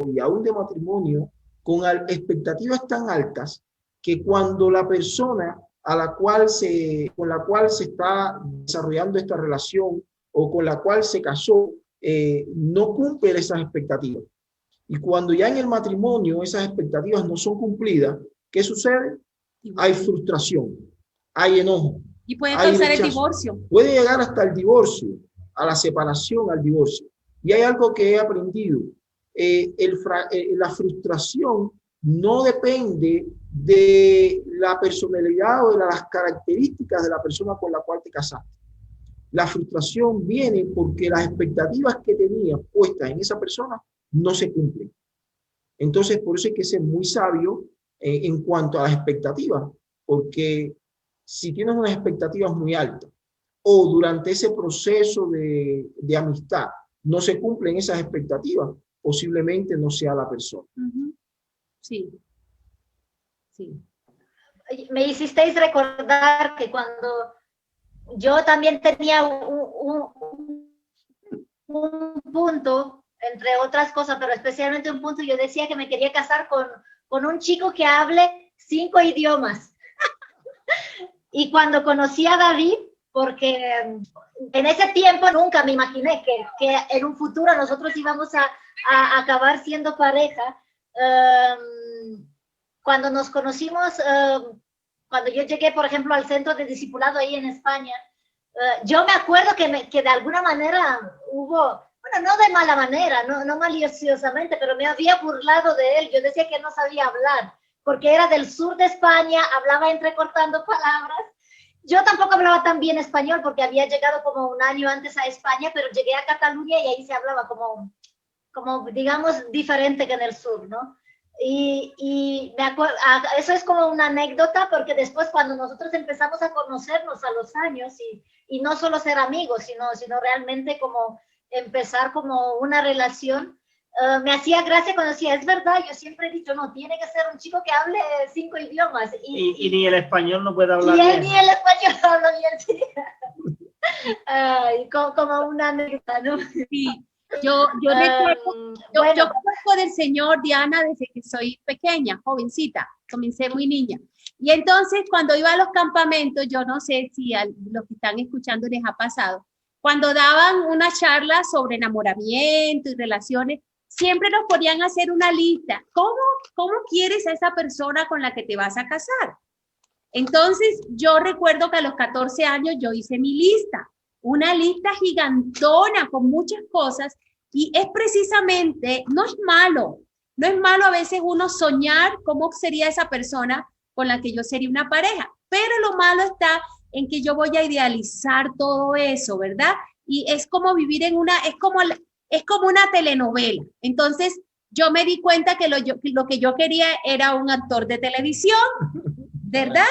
y aún de matrimonio con expectativas tan altas que cuando la persona con la cual se está desarrollando esta relación o con la cual se casó no cumple esas expectativas. Y cuando ya en el matrimonio esas expectativas no son cumplidas, ¿qué sucede? Hay frustración, hay enojo. Y puede causar el divorcio. Puede llegar hasta el divorcio, a la separación, al divorcio. Y hay algo que he aprendido. La frustración no depende de la personalidad o de las características de la persona con la cual te casaste. La frustración viene porque las expectativas que tenías puestas en esa persona no se cumplen. Entonces, por eso hay que ser muy sabio en cuanto a las expectativas, porque si tienes unas expectativas muy altas o durante ese proceso de amistad no se cumplen esas expectativas, posiblemente no sea la persona. Sí. Sí. Me hicisteis recordar que cuando yo también tenía un punto, entre otras cosas, pero especialmente un punto, yo decía que me quería casar con un chico que hable 5 idiomas. Y cuando conocí a David, porque en ese tiempo nunca me imaginé que en un futuro nosotros íbamos a acabar siendo pareja. Cuando nos conocimos, cuando yo llegué, por ejemplo, al centro de discipulado ahí en España, yo me acuerdo que de alguna manera hubo, bueno, no de mala manera, no maliciosamente, pero me había burlado de él. Yo decía que no sabía hablar, porque era del sur de España, hablaba entrecortando palabras. Yo tampoco hablaba tan bien español porque había llegado como un año antes a España, pero llegué a Cataluña y ahí se hablaba como digamos, diferente que en el sur, ¿no? Y me acuerdo, eso es como una anécdota, porque después cuando nosotros empezamos a conocernos a los años y no solo ser amigos, sino realmente como empezar como una relación, me hacía gracia cuando decía, es verdad, yo siempre he dicho, no, tiene que ser un chico que hable 5 idiomas. Y ni el español no puede hablar bien. Ni el español no habla bien, sí. Como una anécdota, ¿no? Sí. Yo recuerdo, yo conozco del Señor, Diana, desde que soy pequeña, jovencita, comencé muy niña. Y entonces cuando iba a los campamentos, yo no sé si a los que están escuchando les ha pasado, cuando daban una charla sobre enamoramiento y relaciones, siempre nos ponían a hacer una lista. ¿Cómo quieres a esa persona con la que te vas a casar? Entonces yo recuerdo que a los 14 años yo hice mi lista. Una lista gigantona con muchas cosas, y es precisamente, no es malo a veces uno soñar cómo sería esa persona con la que yo sería una pareja, pero lo malo está en que yo voy a idealizar todo eso, ¿verdad? Y es como vivir es como una telenovela. Entonces yo me di cuenta que lo que yo quería era un actor de televisión, ¿verdad?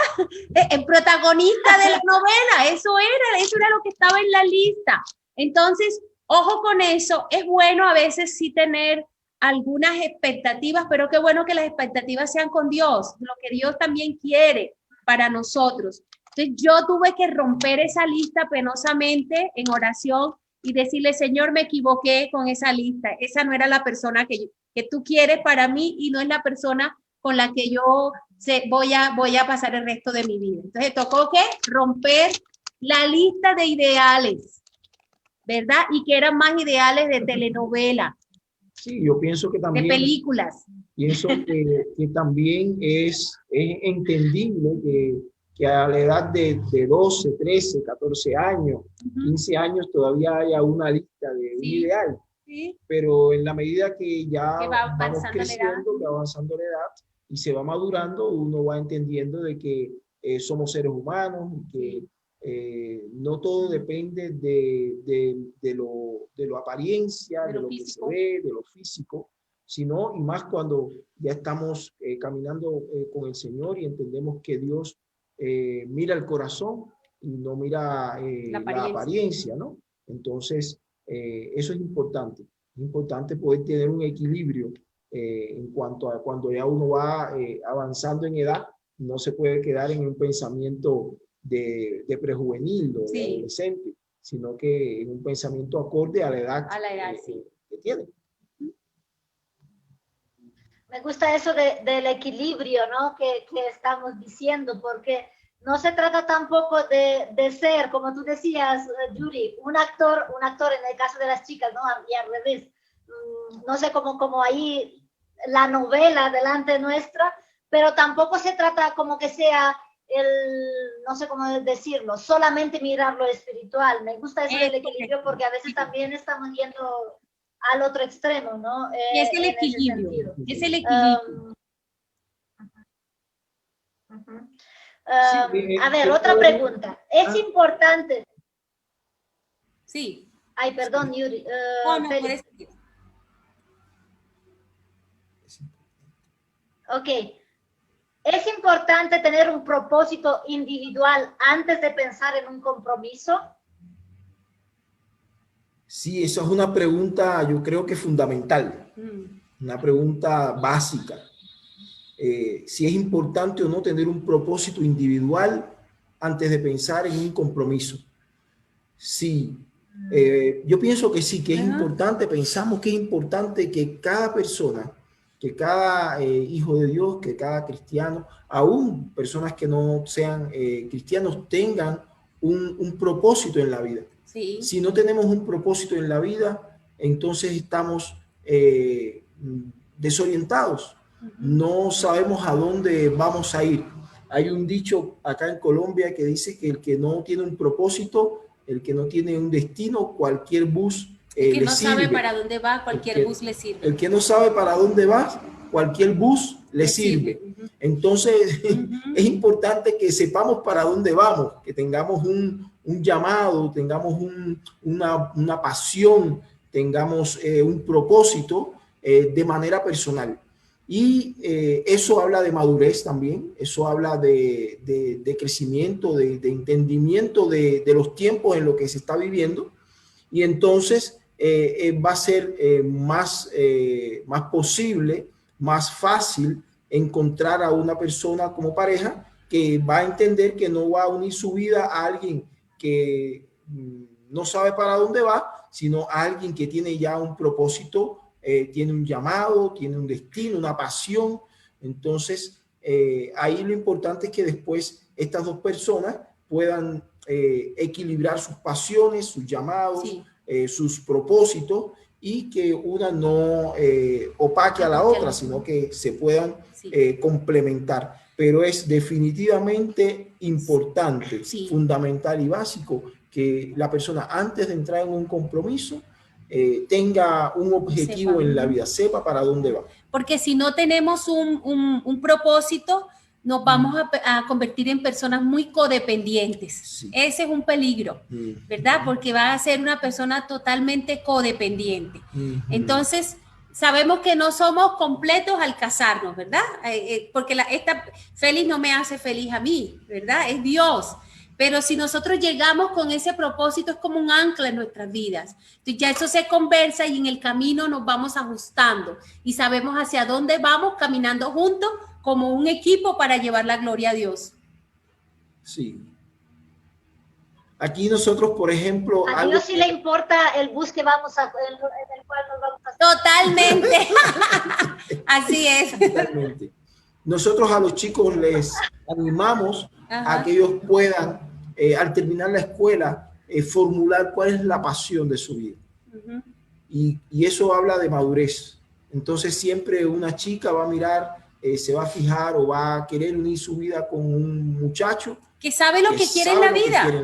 El protagonista de la novela, eso era lo que estaba en la lista. Entonces, ojo con eso, es bueno a veces sí tener algunas expectativas, pero qué bueno que las expectativas sean con Dios, lo que Dios también quiere para nosotros. Entonces yo tuve que romper esa lista penosamente en oración y decirle, Señor, me equivoqué con esa lista. Esa no era la persona que tú quieres para mí y no es la persona con la que yo voy a pasar el resto de mi vida. Entonces tocó que romper la lista de ideales, ¿verdad? Y que eran más ideales de telenovela. Sí, yo pienso que también... De películas. Pienso que también es entendible que a la edad de 12, 13, 14 años, 15 años, todavía haya una lista de un ideal. Sí. Pero en la medida que ya vamos creciendo, que va avanzando la edad y se va madurando, uno va entendiendo de que somos seres humanos y que no todo depende de lo apariencia, de lo que se ve, de lo físico, sino, y más cuando ya estamos caminando con el Señor y entendemos que Dios mira el corazón y no mira la apariencia, ¿no? Entonces, eso es importante poder tener un equilibrio en cuanto a cuando ya uno va avanzando en edad, no se puede quedar en un pensamiento de prejuvenil o de adolescente, sino que en un pensamiento acorde a la edad, que tiene. Me gusta eso del equilibrio, ¿no? que estamos diciendo, porque no se trata tampoco de ser, como tú decías, Yuri, un actor en el caso de las chicas, ¿no? Y al revés. No sé, como ahí la novela delante nuestra, pero tampoco se trata como que sea no sé cómo decirlo, solamente mirar lo espiritual. Me gusta eso del equilibrio porque a veces también estamos yendo al otro extremo, ¿no? Es el equilibrio, es el equilibrio. A ver, otra pregunta. ¿Es importante? Sí. Ay, perdón, Yuri. Ok. ¿Es importante tener un propósito individual antes de pensar en un compromiso? Sí, esa es una pregunta, yo creo que fundamental, una pregunta básica. Si es importante o no tener un propósito individual antes de pensar en un compromiso. Sí, yo pienso que sí, que es importante, pensamos que es importante que cada persona, que cada hijo de Dios, que cada cristiano, aún personas que no sean cristianos, tengan un propósito en la vida. Sí. Si no tenemos un propósito en la vida, entonces estamos desorientados. No sabemos a dónde vamos a ir. Hay un dicho acá en Colombia que dice que el que no tiene un propósito, el que no tiene un destino, cualquier bus el que no sabe para dónde va, cualquier bus le sirve. El que no sabe para dónde va, cualquier bus le sirve. Entonces, es importante que sepamos para dónde vamos, que tengamos un llamado, tengamos una pasión, tengamos un propósito de manera personal. Y eso habla de madurez también, eso habla de crecimiento, de entendimiento de los tiempos en los que se está viviendo. Y entonces va a ser más posible, más fácil encontrar a una persona como pareja que va a entender que no va a unir su vida a alguien que no sabe para dónde va, sino a alguien que tiene ya un propósito, tiene un llamado, tiene un destino, una pasión. Entonces, ahí lo importante es que después estas dos personas puedan equilibrar sus pasiones, sus llamados, sus propósitos, y que una no opaque a la otra, sino que se puedan complementar. Pero es definitivamente importante, fundamental y básico que la persona, antes de entrar en un compromiso, tenga un objetivo en la vida, sepa para dónde va. Porque si no tenemos un propósito, nos vamos a convertir en personas muy codependientes. Sí. Ese es un peligro, ¿verdad? Porque va a ser una persona totalmente codependiente. Entonces, sabemos que no somos completos al casarnos, ¿verdad? Porque esta Félix no me hace feliz a mí, ¿verdad? Es Dios. Pero si nosotros llegamos con ese propósito, es como un ancla en nuestras vidas. Entonces ya eso se conversa y en el camino nos vamos ajustando y sabemos hacia dónde vamos caminando juntos como un equipo para llevar la gloria a Dios. Sí. Aquí nosotros, por ejemplo... A Dios sí le importa el bus que vamos en el cual nos vamos a... Totalmente. Así es. Totalmente. Nosotros a los chicos les animamos a que ellos puedan, al terminar la escuela, formular cuál es la pasión de su vida. Y eso habla de madurez. Entonces siempre una chica va a mirar, se va a fijar o va a querer unir su vida con un muchacho que sabe lo que quiere en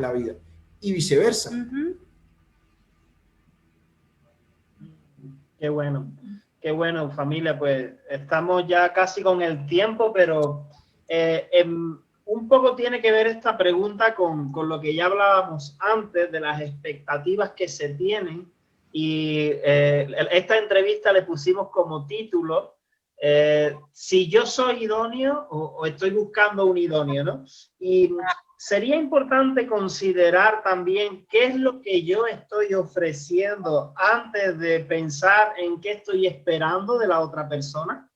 la vida. Y viceversa. Qué bueno, familia. Pues estamos ya casi con el tiempo, pero un poco tiene que ver esta pregunta con lo que ya hablábamos antes de las expectativas que se tienen. Y esta entrevista le pusimos como título si yo soy idóneo o estoy buscando un idóneo, ¿no? Y sería importante considerar también qué es lo que yo estoy ofreciendo antes de pensar en qué estoy esperando de la otra persona,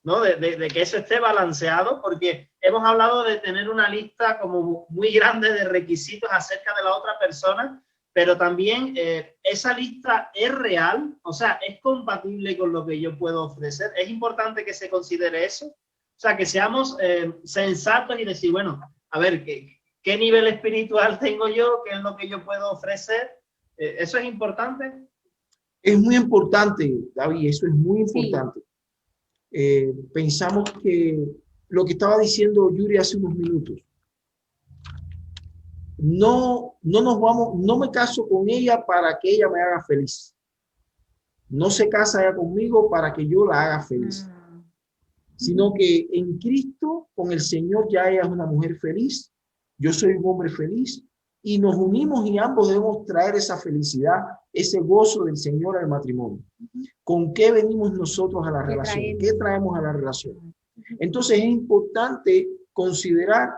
¿no? De que eso esté balanceado, porque hemos hablado de tener una lista como muy grande de requisitos acerca de la otra persona, pero también esa lista es real, o sea, es compatible con lo que yo puedo ofrecer. Es importante que se considere eso, o sea, que seamos sensatos y decir, bueno, a ver, ¿qué nivel espiritual tengo yo? ¿Qué es lo que yo puedo ofrecer? ¿Eso es importante? Es muy importante, David, eso es muy importante. Sí. Pensamos que lo que estaba diciendo Yuri hace unos minutos, no me caso con ella para que ella me haga feliz. No se casa ella conmigo para que yo la haga feliz. Sino que en Cristo, con el Señor, ya ella es una mujer feliz, yo soy un hombre feliz, y nos unimos y ambos debemos traer esa felicidad, ese gozo del Señor al matrimonio. ¿Con qué venimos nosotros a la relación? ¿Qué traemos a la relación? Entonces es importante considerar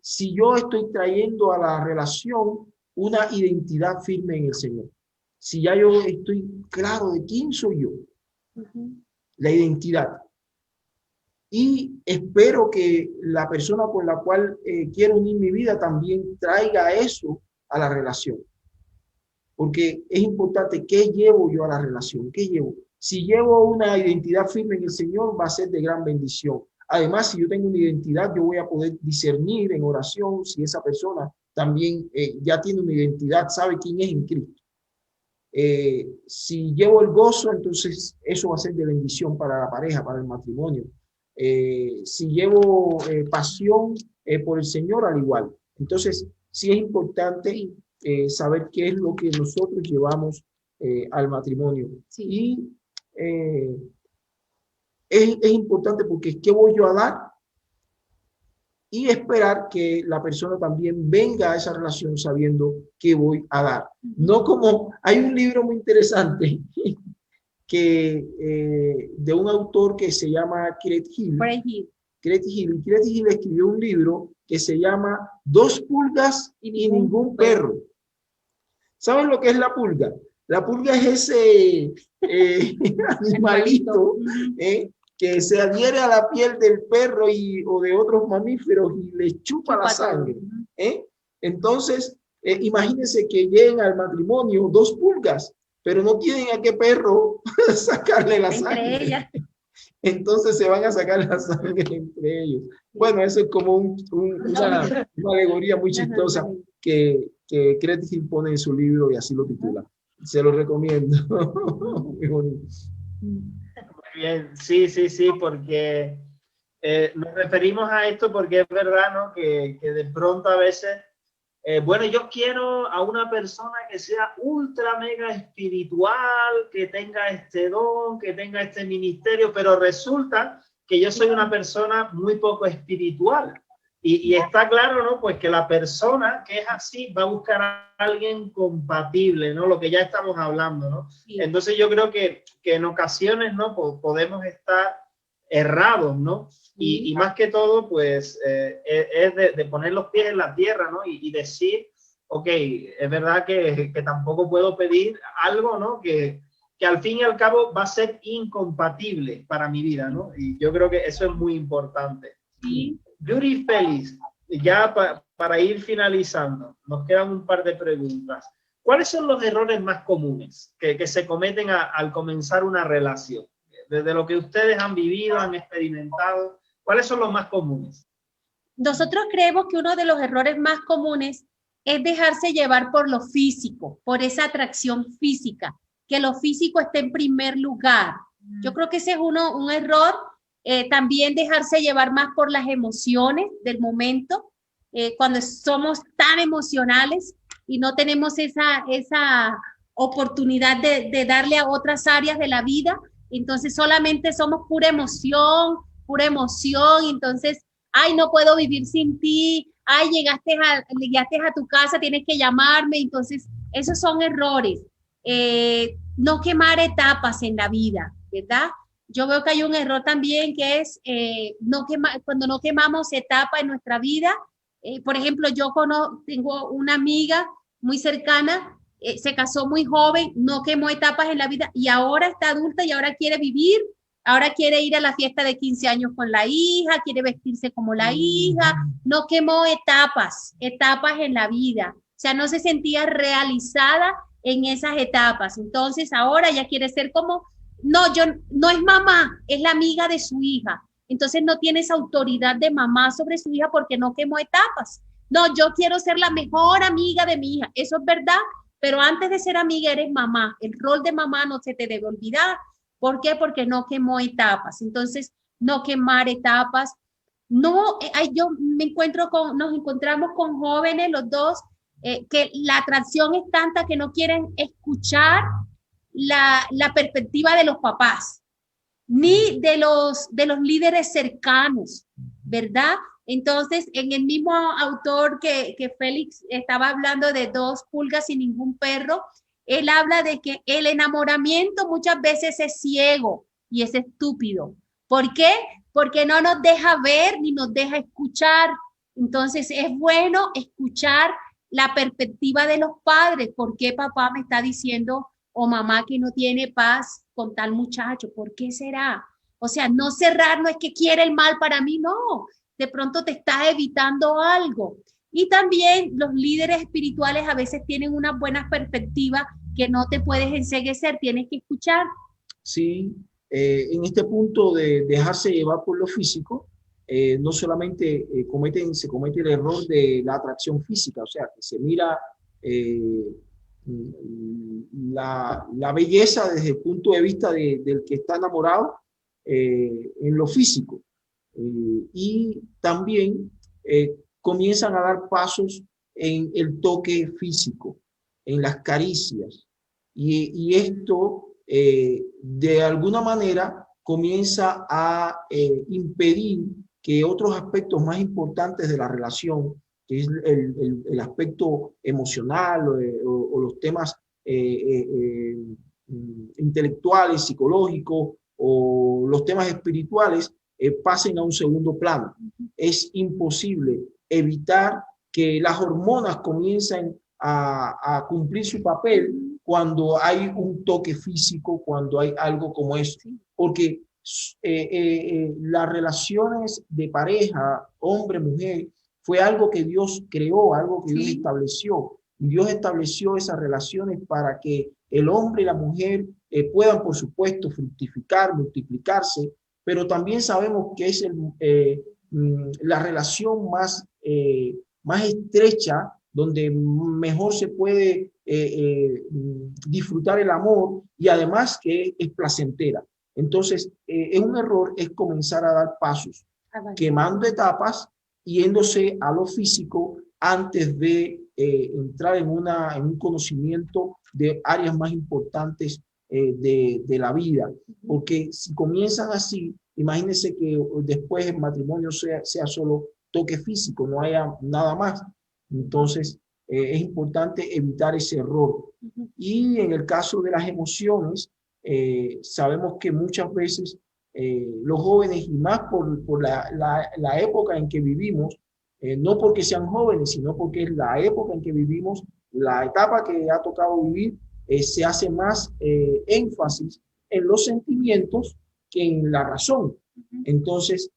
si yo estoy trayendo a la relación una identidad firme en el Señor. Si ya yo estoy claro de quién soy yo, la identidad. Y espero que la persona con la cual quiero unir mi vida también traiga eso a la relación. Porque es importante, ¿qué llevo yo a la relación? ¿Qué llevo? Si llevo una identidad firme en el Señor, va a ser de gran bendición. Además, si yo tengo una identidad, yo voy a poder discernir en oración si esa persona también ya tiene una identidad, sabe quién es en Cristo. Si llevo el gozo, entonces eso va a ser de bendición para la pareja, para el matrimonio. Si llevo pasión por el Señor, al igual. Entonces, sí es importante saber qué es lo que nosotros llevamos al matrimonio. Sí. Y es importante porque ¿qué voy yo a dar? Y esperar que la persona también venga a esa relación sabiendo qué voy a dar. No como, hay un libro muy interesante que de un autor que se llama Craig Hill. Craig Hill escribió un libro que se llama 2 pulgas y ningún perro. ¿Saben lo que es la pulga? La pulga es ese animalito que se adhiere a la piel del perro o de otros mamíferos y le chupa la sangre. Entonces, imagínense que lleguen al matrimonio 2 pulgas, pero no tienen a qué perro sacarle la sangre. Entonces se van a sacar la sangre entre ellos. Bueno, eso es como una alegoría muy chistosa que Craig Hill pone en su libro y así lo titula. Se lo recomiendo. Muy bonito. Muy bien, sí, porque nos referimos a esto porque es verdad, ¿no? Que de pronto a veces, bueno, yo quiero a una persona que sea ultra mega espiritual, que tenga este don, que tenga este ministerio, pero resulta que yo soy una persona muy poco espiritual. Y está claro, ¿no? Pues que la persona que es así va a buscar a alguien compatible, ¿no? Lo que ya estamos hablando, ¿no? Sí. Entonces yo creo que en ocasiones, ¿no? Podemos estar errados, ¿no? Y más que todo, pues, es de poner los pies en la tierra, ¿no? Y decir, ok, es verdad que tampoco puedo pedir algo, ¿no? Que al fin y al cabo va a ser incompatible para mi vida, ¿no? Y yo creo que eso es muy importante. Sí. Yuri, Félix, ya para ir finalizando, nos quedan un par de preguntas. ¿Cuáles son los errores más comunes que se cometen al comenzar una relación? Desde lo que ustedes han vivido, han experimentado, ¿cuáles son los más comunes? Nosotros creemos que uno de los errores más comunes es dejarse llevar por lo físico, por esa atracción física, que lo físico esté en primer lugar. Yo creo que ese es un error. También dejarse llevar más por las emociones del momento, cuando somos tan emocionales y no tenemos esa oportunidad de darle a otras áreas de la vida. Entonces solamente somos pura emoción, entonces, ay, no puedo vivir sin ti, ay, llegaste a tu casa, tienes que llamarme. Entonces, esos son errores. No quemar etapas en la vida, ¿verdad? Yo veo que hay un error también que es cuando no quemamos etapas en nuestra vida. Por ejemplo, yo tengo una amiga muy cercana, se casó muy joven, no quemó etapas en la vida y ahora está adulta y ahora quiere vivir, ahora quiere ir a la fiesta de 15 años con la hija, quiere vestirse como la hija, no quemó etapas en la vida, o sea, no se sentía realizada en esas etapas. Entonces ahora ella quiere ser no es mamá, es la amiga de su hija. Entonces no tiene esa autoridad de mamá sobre su hija porque no quemó etapas. No, yo quiero ser la mejor amiga de mi hija. Eso es verdad, pero antes de ser amiga eres mamá. El rol de mamá no se te debe olvidar. ¿Por qué? Porque no quemó etapas. Entonces, no quemar etapas. No, nos encontramos con jóvenes, los dos, que la atracción es tanta que no quieren escuchar la perspectiva de los papás, ni de los líderes cercanos, ¿verdad? Entonces, en el mismo autor que Félix estaba hablando de 2 pulgas y ningún perro, él habla de que el enamoramiento muchas veces es ciego y es estúpido. ¿Por qué? Porque no nos deja ver ni nos deja escuchar. Entonces, es bueno escuchar la perspectiva de los padres. ¿Por qué papá me está diciendo o mamá que no tiene paz con tal muchacho? ¿Por qué será? O sea, no cerrar no es que quiere el mal para mí, no. De pronto te está evitando algo. Y también los líderes espirituales a veces tienen una buena perspectiva que no te puedes enceguecer, tienes que escuchar. Sí, en este punto de dejarse llevar por lo físico, no solamente se comete el error de la atracción física, o sea, que se mira la belleza desde el punto de vista del que está enamorado en lo físico. Y también comienzan a dar pasos en el toque físico, en las caricias. Y esto, de alguna manera, comienza a impedir que otros aspectos más importantes de la relación, que es el aspecto emocional o los temas intelectuales, psicológicos o los temas espirituales, pasen a un segundo plano. Es imposible evitar que las hormonas comiencen a cumplir su papel cuando hay un toque físico, cuando hay algo como esto, porque las relaciones de pareja, hombre-mujer, fue algo que Dios creó, algo que Dios estableció. Y Dios estableció esas relaciones para que el hombre y la mujer puedan, por supuesto, fructificar, multiplicarse, pero también sabemos que es la relación más estrecha, donde mejor se puede disfrutar el amor y además que es placentera. Entonces, es un error es comenzar a dar pasos, quemando etapas, yéndose a lo físico antes de entrar en un conocimiento de áreas más importantes de la vida. Porque si comienzan así, imagínense que después el matrimonio sea solo toque físico, no haya nada más. Entonces, es importante evitar ese error. Y en el caso de las emociones, sabemos que muchas veces los jóvenes, y más por la época en que vivimos, no porque sean jóvenes, sino porque es la época en que vivimos, la etapa que ha tocado vivir, se hace más énfasis en los sentimientos que en la razón. Entonces,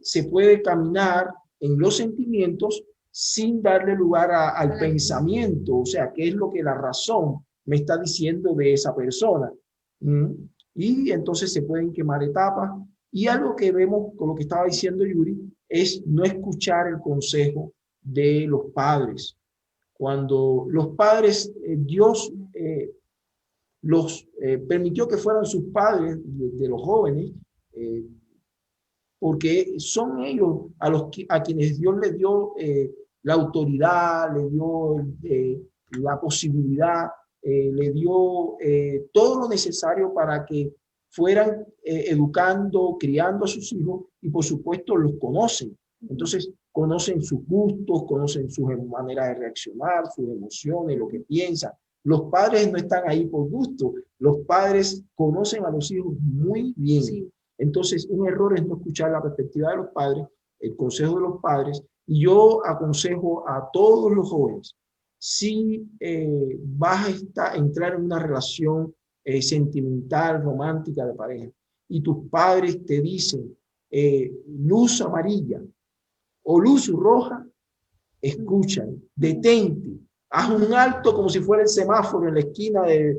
se puede caminar en los sentimientos sin darle lugar al pensamiento, o sea, qué es lo que la razón me está diciendo de esa persona. Y entonces se pueden quemar etapas. Y algo que vemos con lo que estaba diciendo Yuri es no escuchar el consejo de los padres. Cuando los padres, Dios los permitió que fueran sus padres de los jóvenes, porque son ellos a quienes Dios les dio la autoridad, le dio la posibilidad, le dio todo lo necesario para que fueran educando, criando a sus hijos, y por supuesto los conocen. Entonces conocen sus gustos, conocen sus maneras de reaccionar, sus emociones, lo que piensan. Los padres no están ahí por gusto, los padres conocen a los hijos muy bien. Sí. Entonces, un error es no escuchar la perspectiva de los padres, el consejo de los padres. Y yo aconsejo a todos los jóvenes, si vas a entrar en una relación sentimental, romántica de pareja, y tus padres te dicen luz amarilla o luz roja, escúchalo, detente, haz un alto como si fuera el semáforo en la esquina de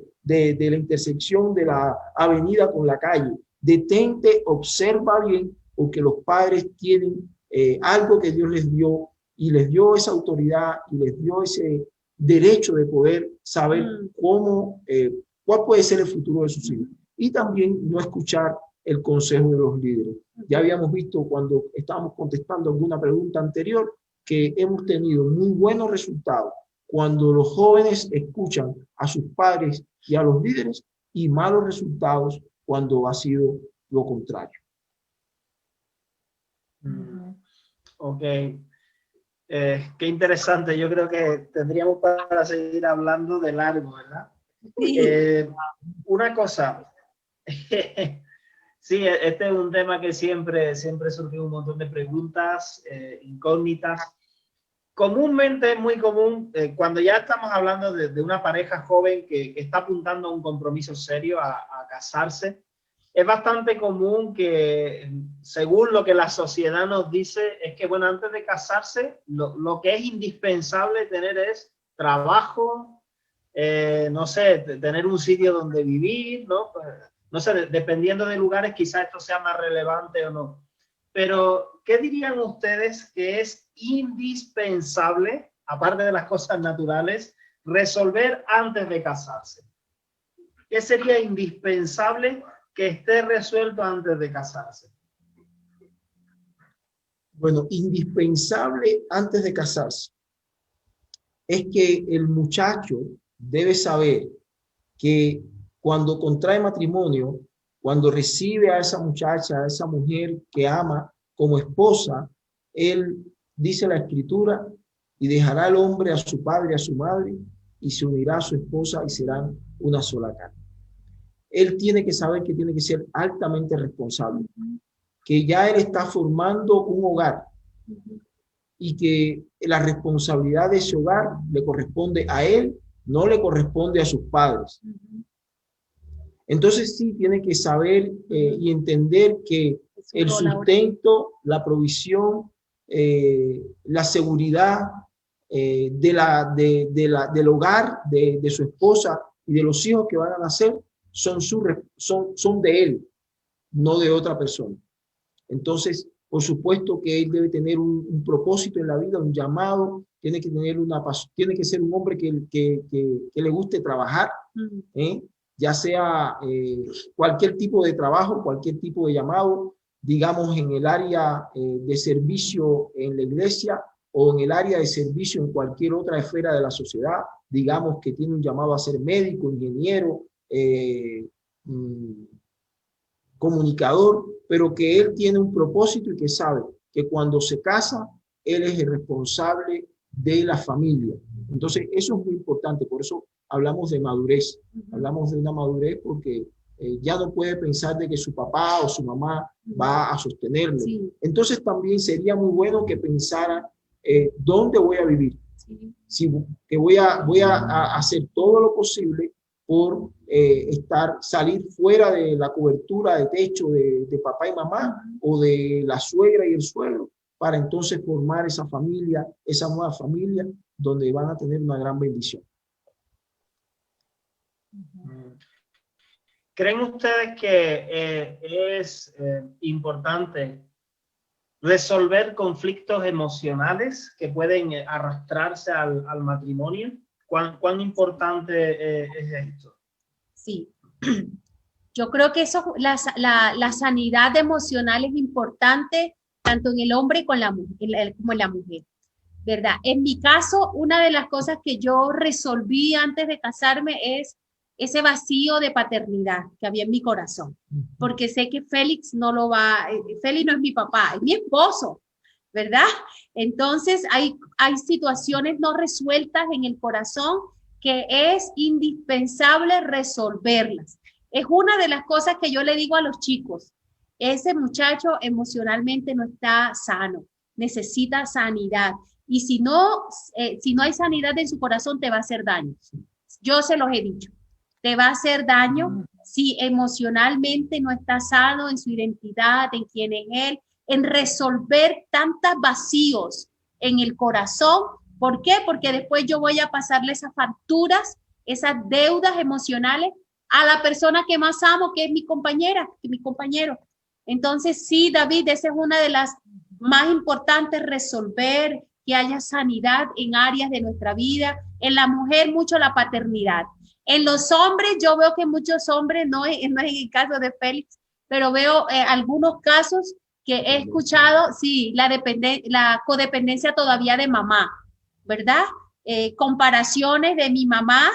la intersección de la avenida con la calle. Detente, observa bien, porque los padres tienen algo que Dios les dio, y les dio esa autoridad y les dio ese derecho de poder saber cuál puede ser el futuro de sus hijos. Y también no escuchar el consejo de los líderes. Ya habíamos visto cuando estábamos contestando alguna pregunta anterior que hemos tenido muy buenos resultados cuando los jóvenes escuchan a sus padres y a los líderes, y malos resultados cuando ha sido lo contrario. Ok. Qué interesante. Yo creo que tendríamos para seguir hablando de largo, ¿verdad? Sí. Una cosa. Sí, este es un tema que siempre surge un montón de preguntas, incógnitas. Comúnmente es muy común, cuando ya estamos hablando de una pareja joven que está apuntando a un compromiso serio, a casarse, es bastante común que, según lo que la sociedad nos dice, es que, bueno, antes de casarse, lo que es indispensable tener es trabajo, no sé, tener un sitio donde vivir, ¿no? No sé, dependiendo de lugares, quizás esto sea más relevante o no. Pero, ¿qué dirían ustedes que es indispensable, aparte de las cosas naturales, resolver antes de casarse? ¿Qué sería indispensable que esté resuelto antes de casarse? Bueno, indispensable antes de casarse es que el muchacho debe saber que cuando contrae matrimonio, cuando recibe a esa muchacha, a esa mujer que ama como esposa, él, dice la Escritura, y dejará el hombre a su padre y a su madre, y se unirá a su esposa, y serán una sola carne. Él tiene que saber que tiene que ser altamente responsable, que ya él está formando un hogar, y que la responsabilidad de ese hogar le corresponde a él, no le corresponde a sus padres. Entonces sí tiene que saber y entender que el sustento, la provisión, la seguridad del hogar, de su esposa y de los hijos que van a nacer son de él, no de otra persona. Entonces, por supuesto que él debe tener un propósito en la vida, un llamado, tiene que tener tiene que ser un hombre que le guste trabajar, ya sea cualquier tipo de trabajo, cualquier tipo de llamado, digamos en el área de servicio en la iglesia o en el área de servicio en cualquier otra esfera de la sociedad, digamos que tiene un llamado a ser médico, ingeniero, comunicador, pero que él tiene un propósito y que sabe que cuando se casa, él es el responsable de la familia. Entonces, eso es muy importante, por eso hablamos de madurez, hablamos de una madurez porque ya no puede pensar de que su papá o su mamá va a sostenerlo. Sí. Entonces también sería muy bueno que pensara dónde voy a vivir. Sí. Si, que voy a hacer todo lo posible por salir fuera de la cobertura de techo de papá y mamá o de la suegra y el suegro, para entonces formar esa familia, esa nueva familia, donde van a tener una gran bendición. ¿Creen ustedes que es importante resolver conflictos emocionales que pueden arrastrarse al matrimonio? ¿Cuán importante es esto? Sí, yo creo que eso, la sanidad emocional es importante tanto en el hombre como en la mujer, ¿verdad? En mi caso, una de las cosas que yo resolví antes de casarme es ese vacío de paternidad que había en mi corazón, porque sé que Félix no es mi papá, es mi esposo, ¿verdad? Entonces hay situaciones no resueltas en el corazón que es indispensable resolverlas. Es una de las cosas que yo le digo a los chicos: ese muchacho emocionalmente no está sano, necesita sanidad, y si no hay sanidad en su corazón, te va a hacer daño. Yo se los he dicho, te va a hacer daño si emocionalmente no está sano en su identidad, en quién es él, en resolver tantos vacíos en el corazón. ¿Por qué? Porque después yo voy a pasarle esas facturas, esas deudas emocionales a la persona que más amo, que es mi compañera, que mi compañero. Entonces, sí, David, esa es una de las más importantes, resolver que haya sanidad en áreas de nuestra vida. En la mujer, mucho la paternidad. En los hombres, yo veo que muchos hombres, no es en el caso de Félix, pero veo algunos casos que he escuchado, sí, la codependencia todavía de mamá, ¿verdad? Comparaciones de mi mamá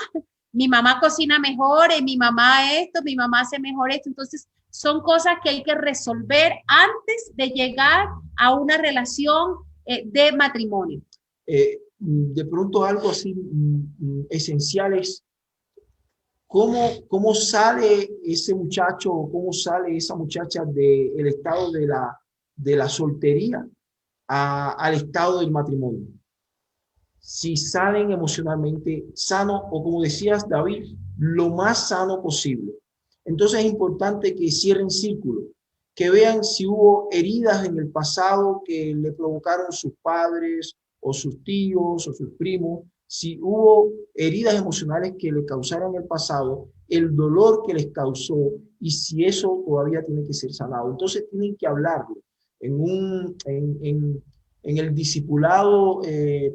cocina mejor, mi mamá esto, mi mamá hace mejor esto. Entonces, son cosas que hay que resolver antes de llegar a una relación de matrimonio. De pronto algo así esencial es cómo sale ese muchacho o cómo sale esa muchacha del estado de la soltería al estado del matrimonio. Si salen emocionalmente sanos o, como decías, David, lo más sano posible. Entonces es importante que cierren círculo, que vean si hubo heridas en el pasado que le provocaron sus padres o sus tíos o sus primos, si hubo heridas emocionales que le causaron en el pasado, el dolor que les causó y si eso todavía tiene que ser sanado. Entonces tienen que hablarlo en el discipulado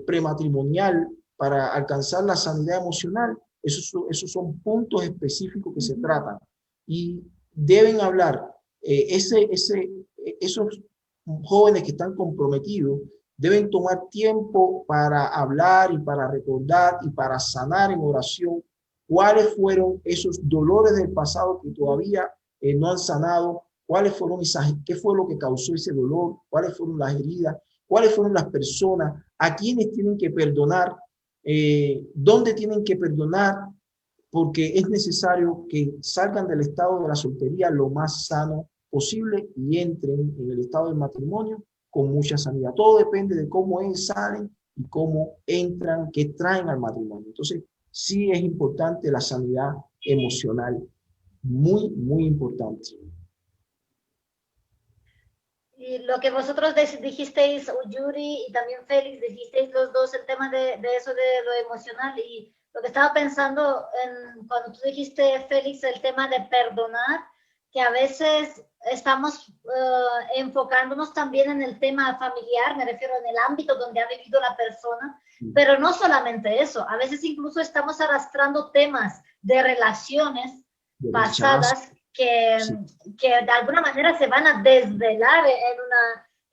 prematrimonial para alcanzar la sanidad emocional. Esos son puntos específicos que se tratan y deben hablar. Esos jóvenes que están comprometidos deben tomar tiempo para hablar y para recordar y para sanar en oración cuáles fueron esos dolores del pasado que todavía no han sanado, qué fue lo que causó ese dolor, cuáles fueron las heridas, cuáles fueron las personas, a quienes tienen que perdonar, dónde tienen que perdonar, porque es necesario que salgan del estado de la soltería lo más sano posible y entren en el estado del matrimonio con mucha sanidad. Todo depende de cómo salen y cómo entran, qué traen al matrimonio. Entonces, sí es importante la sanidad emocional, muy, muy importante. Y lo que vosotros dijisteis, Yuri, y también Félix, dijisteis los dos el tema de eso de lo emocional, y lo que estaba pensando cuando tú dijiste, Félix, el tema de perdonar, que a veces estamos enfocándonos también en el tema familiar, me refiero en el ámbito donde ha vivido la persona, pero no solamente eso, a veces incluso estamos arrastrando temas de relaciones pasadas que de alguna manera se van a desvelar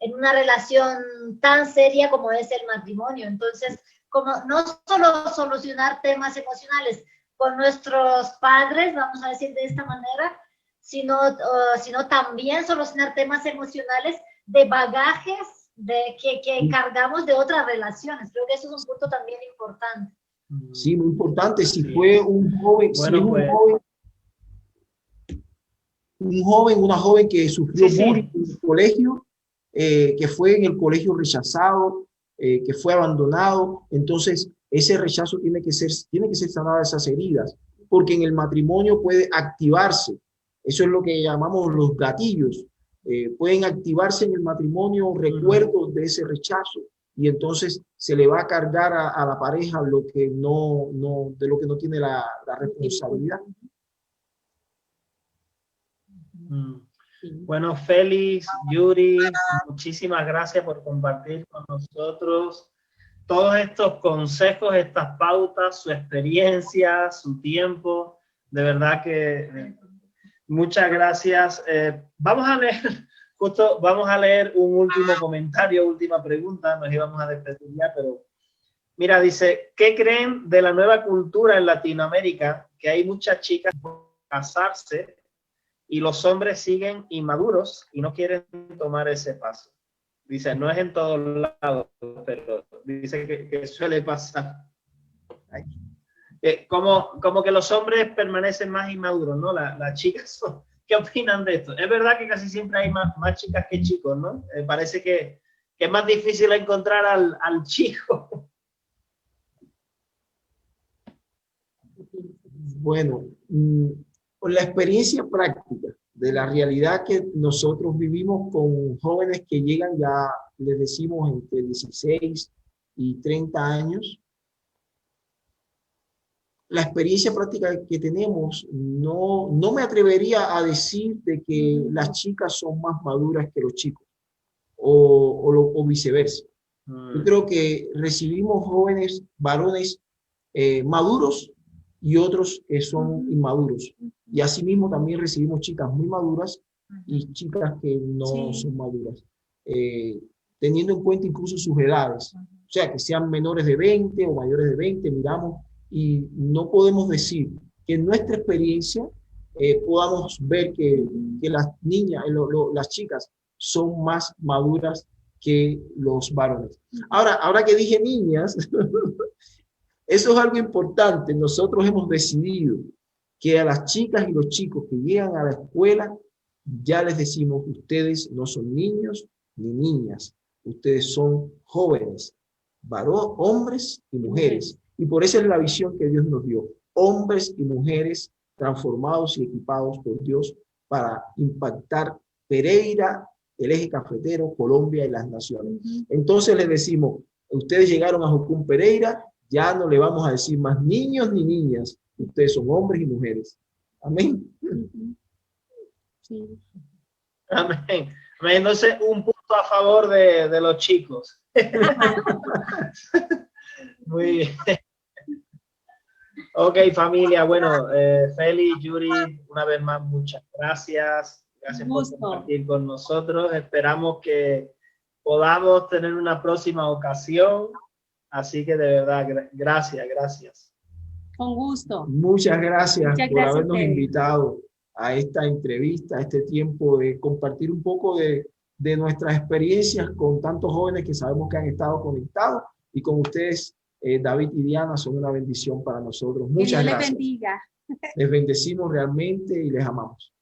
en una relación tan seria como es el matrimonio. Entonces, como no solo solucionar temas emocionales con nuestros padres, vamos a decir de esta manera, sino también solucionar temas emocionales de bagajes que cargamos de otras relaciones. Creo que eso es un punto también importante. Sí, muy importante. Si fue un joven, una joven que sufrió bullying en el colegio, que fue en el colegio rechazado, que fue abandonado. Entonces, ese rechazo tiene que ser sanada esas heridas, porque en el matrimonio puede activarse. Eso es lo que llamamos los gatillos. Pueden activarse en el matrimonio recuerdos de ese rechazo, y entonces se le va a cargar a la pareja de lo que no tiene la responsabilidad. Bueno, Félix, Yuri, muchísimas gracias por compartir con nosotros todos estos consejos, estas pautas, su experiencia, su tiempo. De verdad que muchas gracias. Vamos a leer un último comentario, última pregunta. Nos íbamos a despedir ya, pero mira, dice, ¿qué creen de la nueva cultura en Latinoamérica? Que hay muchas chicas por casarse y los hombres siguen inmaduros y no quieren tomar ese paso. Dice, no es en todos lados, pero dice que suele pasar. Como que los hombres permanecen más inmaduros, ¿no? Las chicas son... ¿Qué opinan de esto? Es verdad que casi siempre hay más chicas que chicos, ¿no? Parece que es más difícil encontrar al chico. Bueno, con la experiencia práctica de la realidad que nosotros vivimos con jóvenes que llegan ya, les decimos, entre 16 y 30 años, la experiencia práctica que tenemos, no me atrevería a decir de que las chicas son más maduras que los chicos, o viceversa. Yo creo que recibimos jóvenes, varones maduros, y otros que son inmaduros. Y asimismo también recibimos chicas muy maduras y chicas que no son maduras, teniendo en cuenta incluso sus edades. O sea, que sean menores de 20 o mayores de 20, miramos, y no podemos decir que en nuestra experiencia podamos ver que las niñas, las chicas son más maduras que los varones. Ahora que dije niñas, eso es algo importante. Nosotros hemos decidido que a las chicas y los chicos que llegan a la escuela, ya les decimos, ustedes no son niños ni niñas, ustedes son jóvenes, hombres y mujeres. Y por eso es la visión que Dios nos dio, hombres y mujeres transformados y equipados por Dios para impactar Pereira, el eje cafetero, Colombia y las naciones. Entonces les decimos, ustedes llegaron a Jocún Pereira, ya no le vamos a decir más niños ni niñas, ustedes son hombres y mujeres. Amén. Sí. Amén. Entonces, un punto a favor de los chicos. Muy bien. Ok, familia. Bueno, Félix, Yuri, una vez más, muchas gracias. Gracias por compartir con nosotros. Esperamos que podamos tener una próxima ocasión. Así que de verdad, gracias. Con gusto. Muchas gracias por habernos invitado a esta entrevista, a este tiempo de compartir un poco de nuestras experiencias con tantos jóvenes que sabemos que han estado conectados, y con ustedes, David y Diana, son una bendición para nosotros. Muchas gracias. Que Dios les bendiga. Les bendecimos realmente y les amamos.